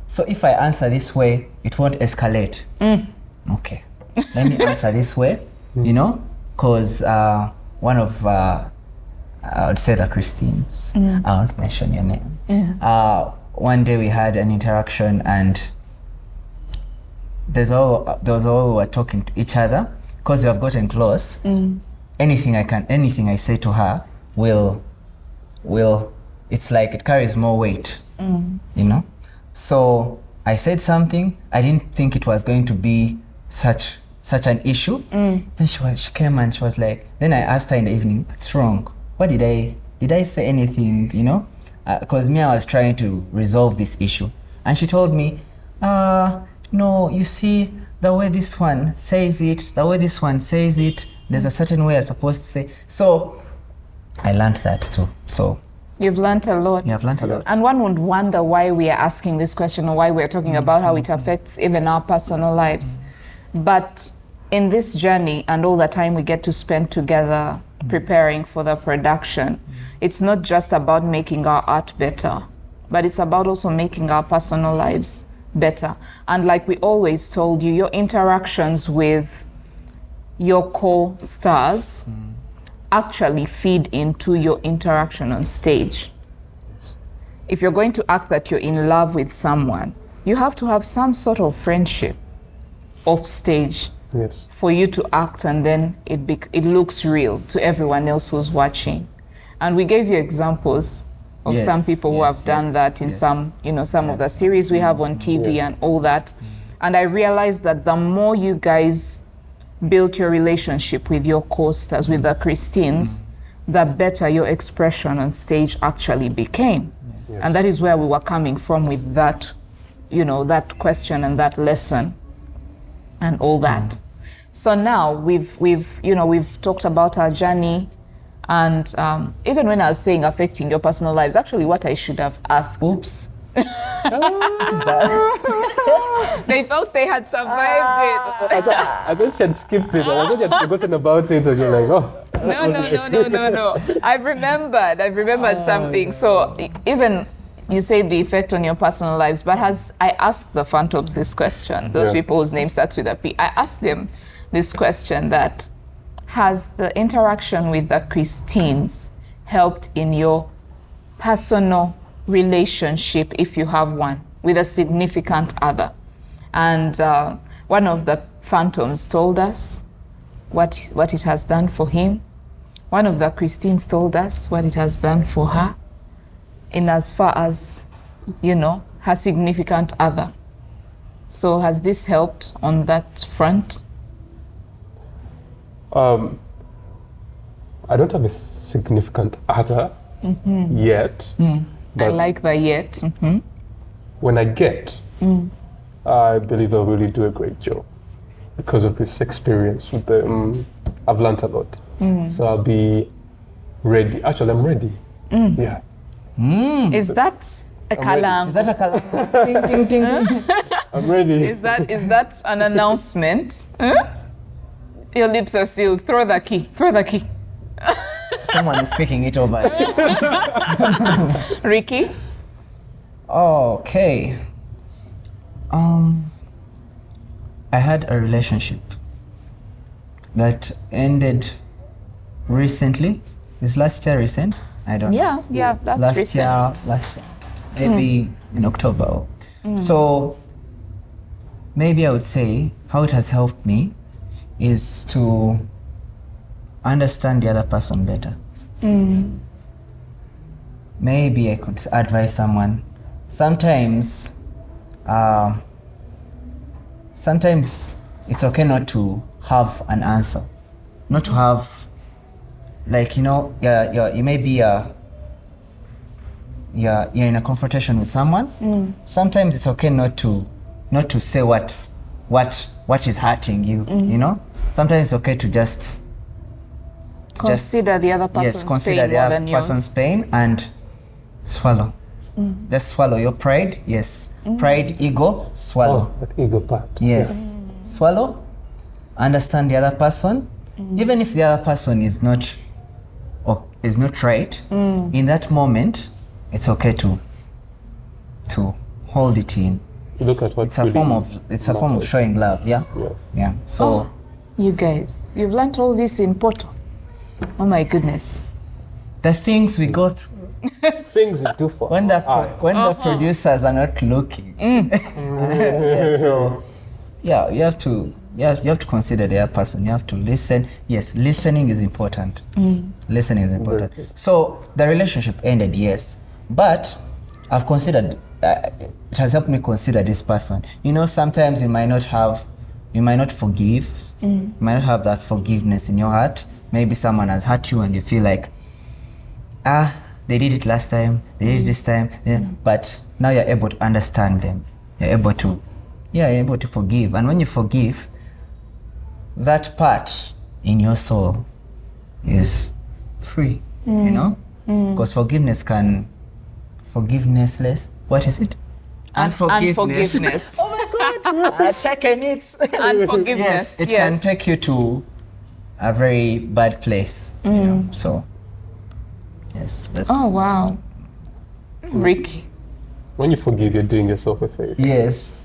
[SPEAKER 2] so if I answer this way, it won't escalate. Okay, let me answer this way, because one of, I would say the Christines, I won't mention your name. One day we had an interaction and there was all we were talking to each other because we have gotten close. Anything I say to her will it's like it carries more weight, So I said something, I didn't think it was going to be such an issue. Then she came and she was like, then I asked her in the evening, what's wrong? What did I say anything, because me, I was trying to resolve this issue. And she told me, no, you see, the way this one says it, there's a certain way I'm supposed to say. So I learned that too. So
[SPEAKER 1] You've learned a lot.
[SPEAKER 2] yeah, I've learned a lot.
[SPEAKER 1] And one would wonder why we are asking this question or why we're talking about how it affects even our personal lives. But in this journey and all the time we get to spend together preparing for the production, it's not just about making our art better, but it's about also making our personal lives better. And like we always told you, your interactions with your co-stars actually feed into your interaction on stage. If you're going to act that you're in love with someone, you have to have some sort of friendship off stage
[SPEAKER 3] Yes.
[SPEAKER 1] for you to act, and then it looks real to everyone else who's watching. And we gave you examples of
[SPEAKER 2] Yes,
[SPEAKER 1] some people who
[SPEAKER 2] yes,
[SPEAKER 1] have done
[SPEAKER 2] yes,
[SPEAKER 1] that in
[SPEAKER 2] yes.
[SPEAKER 1] some of the series we have on TV and all that. And I realized that the more you guys built your relationship with your co-stars, with the Christines, the better your expression on stage actually became. And that is where we were coming from with that, that question and that lesson and all that. So now we've talked about our journey, and even when I was saying affecting your personal lives, actually what I should have asked.
[SPEAKER 2] Oops.
[SPEAKER 1] They thought they had survived it.
[SPEAKER 3] I thought you had skipped it. I thought you had forgotten about it. And you're like, oh.
[SPEAKER 1] No. I've remembered something. So even you say the effect on your personal lives, but I asked the phantoms this question, those people whose name starts with a P, I asked them this question, that has the interaction with the Christines helped in your personal relationship, if you have one, with a significant other? And one of the phantoms told us what it has done for him. One of the Christines told us what it has done for her, in as far as, her significant other. So has this helped on that front?
[SPEAKER 3] I don't have a significant other yet.
[SPEAKER 1] I like the yet.
[SPEAKER 3] When I get, I believe I'll really do a great job because of this experience with them. I've learned a lot. So I'll be ready. Actually, I'm ready. Yeah.
[SPEAKER 1] Is that a kalam?
[SPEAKER 2] Is that a kalam? Ding, ding, ding, ding.
[SPEAKER 3] I'm ready.
[SPEAKER 1] Is that an announcement? Your lips are sealed. Throw the key.
[SPEAKER 2] Someone is speaking it over.
[SPEAKER 1] Ricky?
[SPEAKER 2] Okay. I had a relationship that ended recently. Is last year recent? I don't know.
[SPEAKER 1] Yeah, that's recent.
[SPEAKER 2] Last year. Maybe in October. So maybe I would say how it has helped me is to understand the other person better. Maybe I could advise someone. Sometimes it's okay not to have an answer, not to have, like, you may be you're in a confrontation with someone. Sometimes it's okay not to say what is hurting you. Sometimes it's okay to just
[SPEAKER 1] consider the other person's
[SPEAKER 2] consider
[SPEAKER 1] pain
[SPEAKER 2] the
[SPEAKER 1] more
[SPEAKER 2] other
[SPEAKER 1] than yours.
[SPEAKER 2] person's pain and swallow. Just swallow your pride. Yes. Pride, ego, swallow.
[SPEAKER 3] Oh, that ego part.
[SPEAKER 2] Yes. Swallow. Understand the other person. Even if the other person is not right, in that moment, it's okay to hold it in.
[SPEAKER 3] You look at what
[SPEAKER 2] It's a form of showing love. Yeah. So
[SPEAKER 1] You guys, you've learned all this in Poto. Oh my goodness.
[SPEAKER 2] the things we go through
[SPEAKER 3] things you do for
[SPEAKER 2] when the producers are not looking. So yeah, you have to consider the other person. You have to listen. Yes, listening is important. Listening is important. So the relationship ended, yes, but I've considered. It has helped me consider this person. Sometimes you might not forgive. You might not have that forgiveness in your heart. Maybe someone has hurt you and you feel like, they did it last time, they did it this time. Yeah. But now you're able to understand them. You're able to forgive. And when you forgive, that part in your soul is free, Because forgiveness, what is it?
[SPEAKER 1] Unforgiveness.
[SPEAKER 2] Oh my God, checking it.
[SPEAKER 1] Unforgiveness.
[SPEAKER 2] Yes, it can take you to a very bad place. So, yes.
[SPEAKER 1] Oh wow, Ricky.
[SPEAKER 3] When you forgive, you're doing yourself a favor.
[SPEAKER 1] Yes.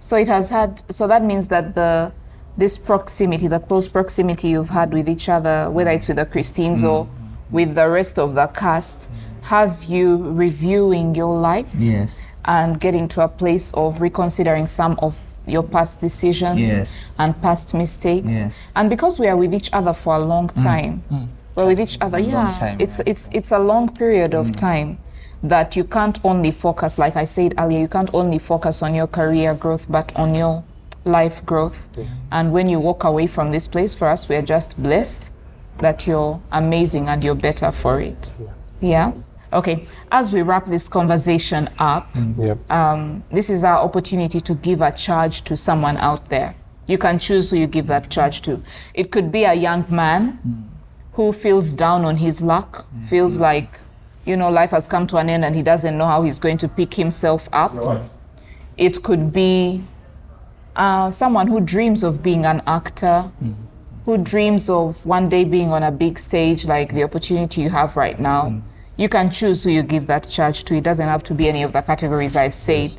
[SPEAKER 1] So it has had. So that means that this proximity, the close proximity you've had with each other, whether it's with the Christines or with the rest of the cast, has you reviewing your life.
[SPEAKER 2] Yes.
[SPEAKER 1] And getting to a place of reconsidering some of your past decisions and past mistakes.
[SPEAKER 2] Yes.
[SPEAKER 1] And because we are with each other for a long time, we're with each other. It's a long period of time that you can't only focus, like I said earlier, you can't only focus on your career growth, but on your life growth. And when you walk away from this place, for us, we are just blessed that you're amazing and you're better for it. Yeah. Okay, as we wrap this conversation up, this is our opportunity to give a charge to someone out there. You can choose who you give that charge to. It could be a young man who feels down on his luck, feels like life has come to an end and he doesn't know how he's going to pick himself up. It could be someone who dreams of being an actor, who dreams of one day being on a big stage like the opportunity you have right now. You can choose who you give that charge to. It doesn't have to be any of the categories I've said.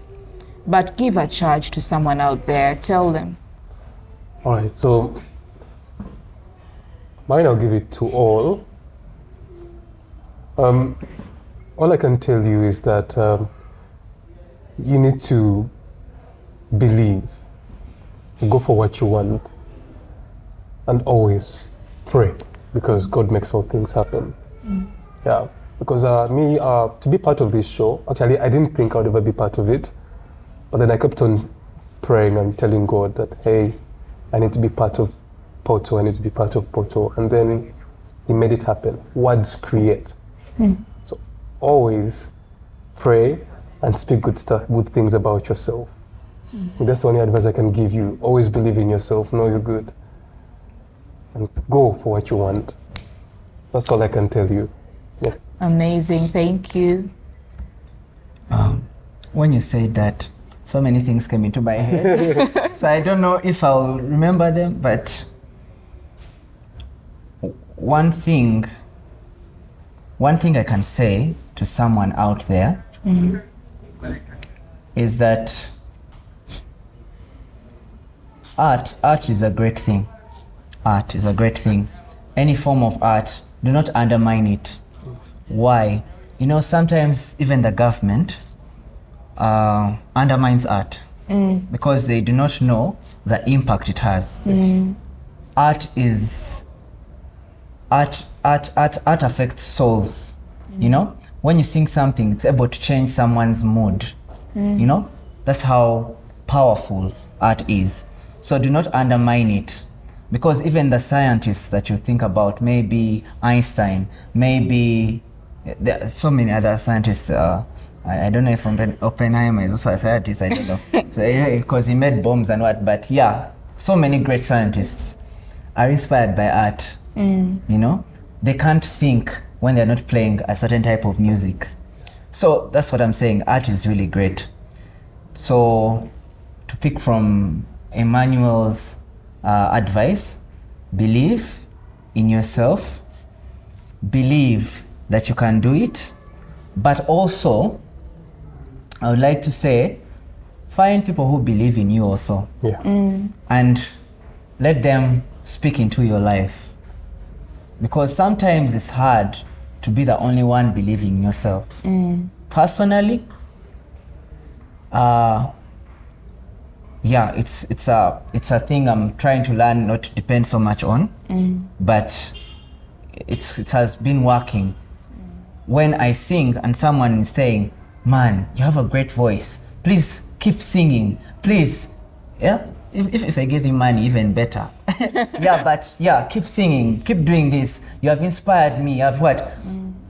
[SPEAKER 1] But give a charge to someone out there. Tell them.
[SPEAKER 3] All right, so mine, I'll give it to all. All I can tell you is that you need to believe, go for what you want, and always pray, because God makes all things happen. Yeah, because me, to be part of this show, actually, I didn't think I would ever be part of it, but then I kept on praying and telling God that, hey, I need to be part of Poto, I need to be part of Poto, and then He made it happen. Words create. So always pray and speak good things about yourself. That's the only advice I can give you. Always believe in yourself, know you're good, and go for what you want. That's all I can tell you. Yeah.
[SPEAKER 1] Amazing, thank you.
[SPEAKER 2] When you said that, so many things came into my head. So I don't know if I'll remember them, but one thing I can say to someone out there is that art is a great thing. Art is a great thing. Any form of art, do not undermine it. Why? Sometimes even the government undermines art because they do not know the impact it has. Art affects souls. When you sing something, it's able to change someone's mood. That's how powerful art is. So do not undermine it, because even the scientists that you think about, maybe Einstein, maybe there are so many other scientists. I don't know if Oppenheimer is also a scientist, I don't know. So, because he made bombs and what, but yeah, so many great scientists are inspired by art. They can't think when they're not playing a certain type of music. So that's what I'm saying, art is really great. So to pick from Emmanuel's advice, believe in yourself, believe that you can do it, but also I would like to say, find people who believe in you also.
[SPEAKER 3] Yeah.
[SPEAKER 2] And let them speak into your life. Because sometimes it's hard to be the only one believing in yourself. Personally, it's a thing I'm trying to learn not to depend so much on, but it has been working. When I sing and someone is saying, man, you have a great voice, please keep singing, please. Yeah, if I give you money, even better. Keep singing, keep doing this, you have inspired me, you have what?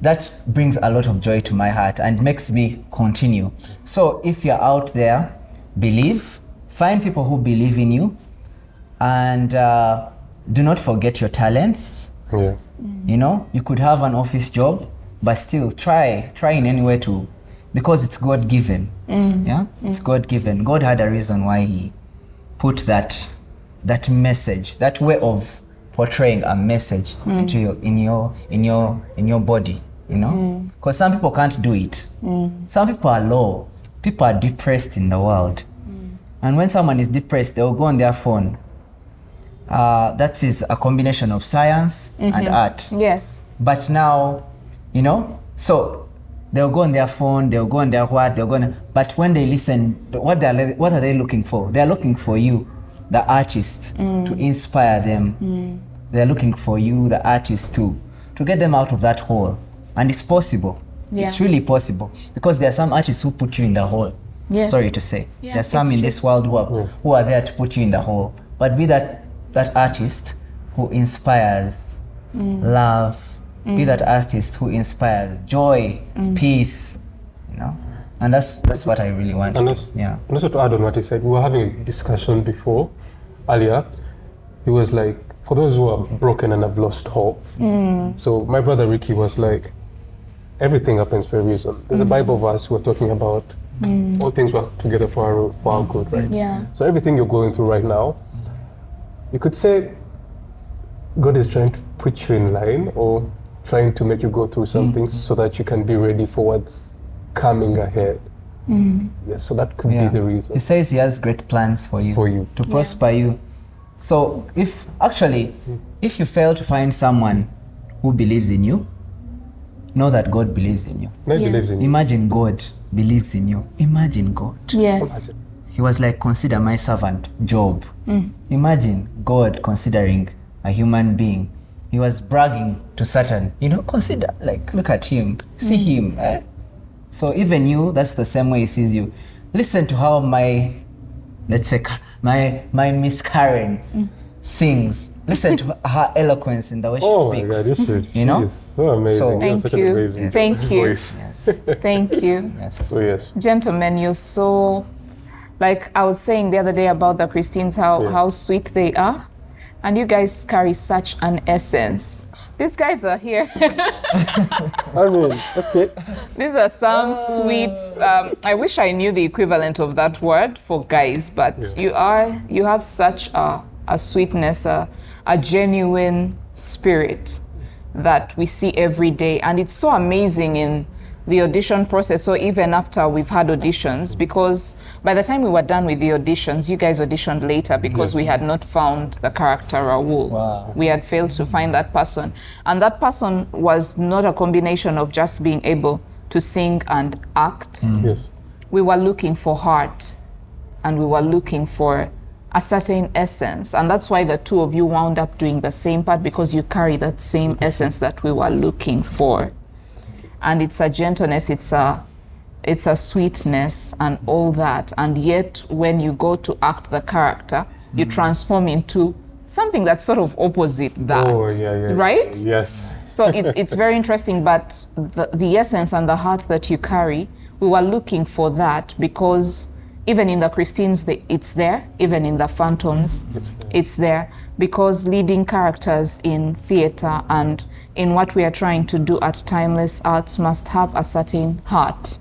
[SPEAKER 2] That brings a lot of joy to my heart and makes me continue. So if you're out there, believe, find people who believe in you, and do not forget your talents.
[SPEAKER 3] Yeah.
[SPEAKER 2] You could have an office job, but still try in any way to, because it's God-given. Yeah, it's God-given. God had a reason why He put that message, that way of portraying a message into in your body. Because some people can't do it. Some people are low. People are depressed in the world, and when someone is depressed, they'll go on their phone. That is a combination of science and art.
[SPEAKER 1] Yes.
[SPEAKER 2] But now, so they'll go on their phone, they'll go on their but when they listen, what are they looking for? They're looking for you, the artist, to inspire them. They're looking for you, the artist, to get them out of that hole. And it's possible. Yeah. It's really possible. Because there are some artists who put you in the hole. Yes. Sorry to say. Yeah, there are some in this world who are there to put you in the hole. But be that artist who inspires love. Be that artist who inspires joy, peace, and that's what I really want.
[SPEAKER 3] And also to add on what he said, we were having a discussion earlier. He was like, for those who are broken and have lost hope. So my brother Ricky was like, everything happens for a reason. There's a Bible verse we're talking about all things work together for our good, right?
[SPEAKER 1] Yeah.
[SPEAKER 3] So everything you're going through right now, you could say God is trying to put you in line or trying to make you go through something so that you can be ready for what's coming ahead. Yeah, so that could be the reason.
[SPEAKER 2] He says he has great plans for you. To prosper you. So if you fail to find someone who believes in you, know that God believes in you.
[SPEAKER 3] God believes in you.
[SPEAKER 2] Imagine God believes in you. Imagine God.
[SPEAKER 1] Yes.
[SPEAKER 2] He was like, consider my servant Job. Imagine God considering a human being. He was bragging to Satan, consider, like, look at him, see him. So even you, that's the same way he sees you. Listen to how my Miss Karen sings. Listen to her eloquence in the way she speaks.
[SPEAKER 3] Oh my God,
[SPEAKER 2] She's
[SPEAKER 3] so amazing.
[SPEAKER 2] So,
[SPEAKER 1] thank
[SPEAKER 3] such an
[SPEAKER 1] you.
[SPEAKER 3] amazing
[SPEAKER 1] Thank you.
[SPEAKER 3] voice.
[SPEAKER 2] Yes.
[SPEAKER 1] Thank you.
[SPEAKER 2] Yes.
[SPEAKER 3] So yes.
[SPEAKER 1] Gentlemen, you're so, like I was saying the other day about the Christians, how sweet they are. And you guys carry such an essence. These guys are here.
[SPEAKER 3] I mean, okay.
[SPEAKER 1] These are some sweet, I wish I knew the equivalent of that word for guys, but you have such a sweetness, a genuine spirit that we see every day. And it's so amazing in the audition process, or even after we've had auditions, because by the time we were done with the auditions, you guys auditioned later because we had not found the character Raoul.
[SPEAKER 2] Wow.
[SPEAKER 1] We had failed to find that person. And that person was not a combination of just being able to sing and act.
[SPEAKER 3] Yes.
[SPEAKER 1] We were looking for heart, and we were looking for a certain essence. And that's why the two of you wound up doing the same part, because you carry that same essence that we were looking for. And it's a gentleness, it's a sweetness and all that. And yet when you go to act the character, you transform into something that's sort of opposite that.
[SPEAKER 3] Oh, yeah.
[SPEAKER 1] Right?
[SPEAKER 3] Yes.
[SPEAKER 1] So it's very interesting, but the essence and the heart that you carry, we were looking for that, because even in the Christines, it's there. Even in the Phantoms, it's there. Because leading characters in theater and in what we are trying to do at Timeless Arts must have a certain heart.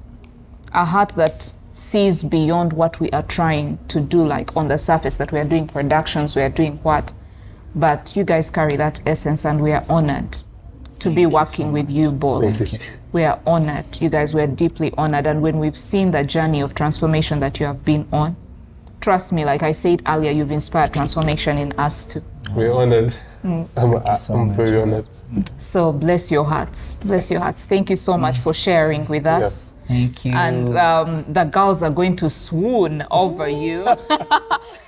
[SPEAKER 1] A heart that sees beyond what we are trying to do, like on the surface, that we are doing productions, we are doing what. But you guys carry that essence, and we are honored to be working with you both.
[SPEAKER 3] Thank you.
[SPEAKER 1] We are honored. You guys were deeply honored. And when we've seen the journey of transformation that you have been on, trust me, like I said earlier, you've inspired transformation in us too.
[SPEAKER 3] We're honored. I'm very honored.
[SPEAKER 1] So bless your hearts. Bless your hearts. Thank you so much for sharing with us.
[SPEAKER 2] Thank you.
[SPEAKER 1] And the girls are going to swoon over you.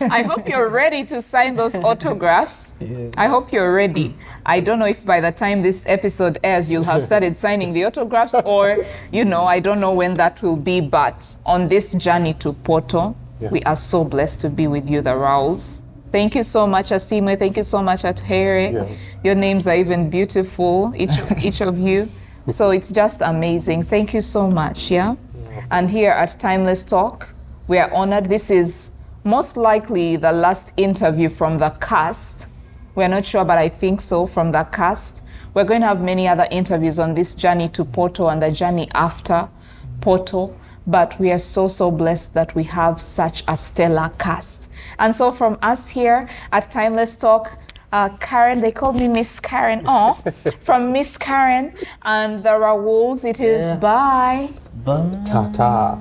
[SPEAKER 1] I hope you're ready to sign those autographs. I hope you're ready. I don't know if by the time this episode airs, you'll have started signing the autographs, or, I don't know when that will be. But on this journey to Poto, we are so blessed to be with you, the Raouls. Thank you so much, Asiimwe. Thank you so much, Atuhaire. Your names are even beautiful, each of you. So it's just amazing. Thank you so much, And here at Timeless Talk, we are honored. This is most likely the last interview from the cast. We're not sure, but I think so, from the cast. We're going to have many other interviews on this journey to Poto and the journey after Poto. But we are so, so blessed that we have such a stellar cast. And so from us here at Timeless Talk, Karen, they called me Miss Karen. Oh, from Miss Karen and the Raouls, it is bye.
[SPEAKER 2] Bye.
[SPEAKER 3] Ta-ta.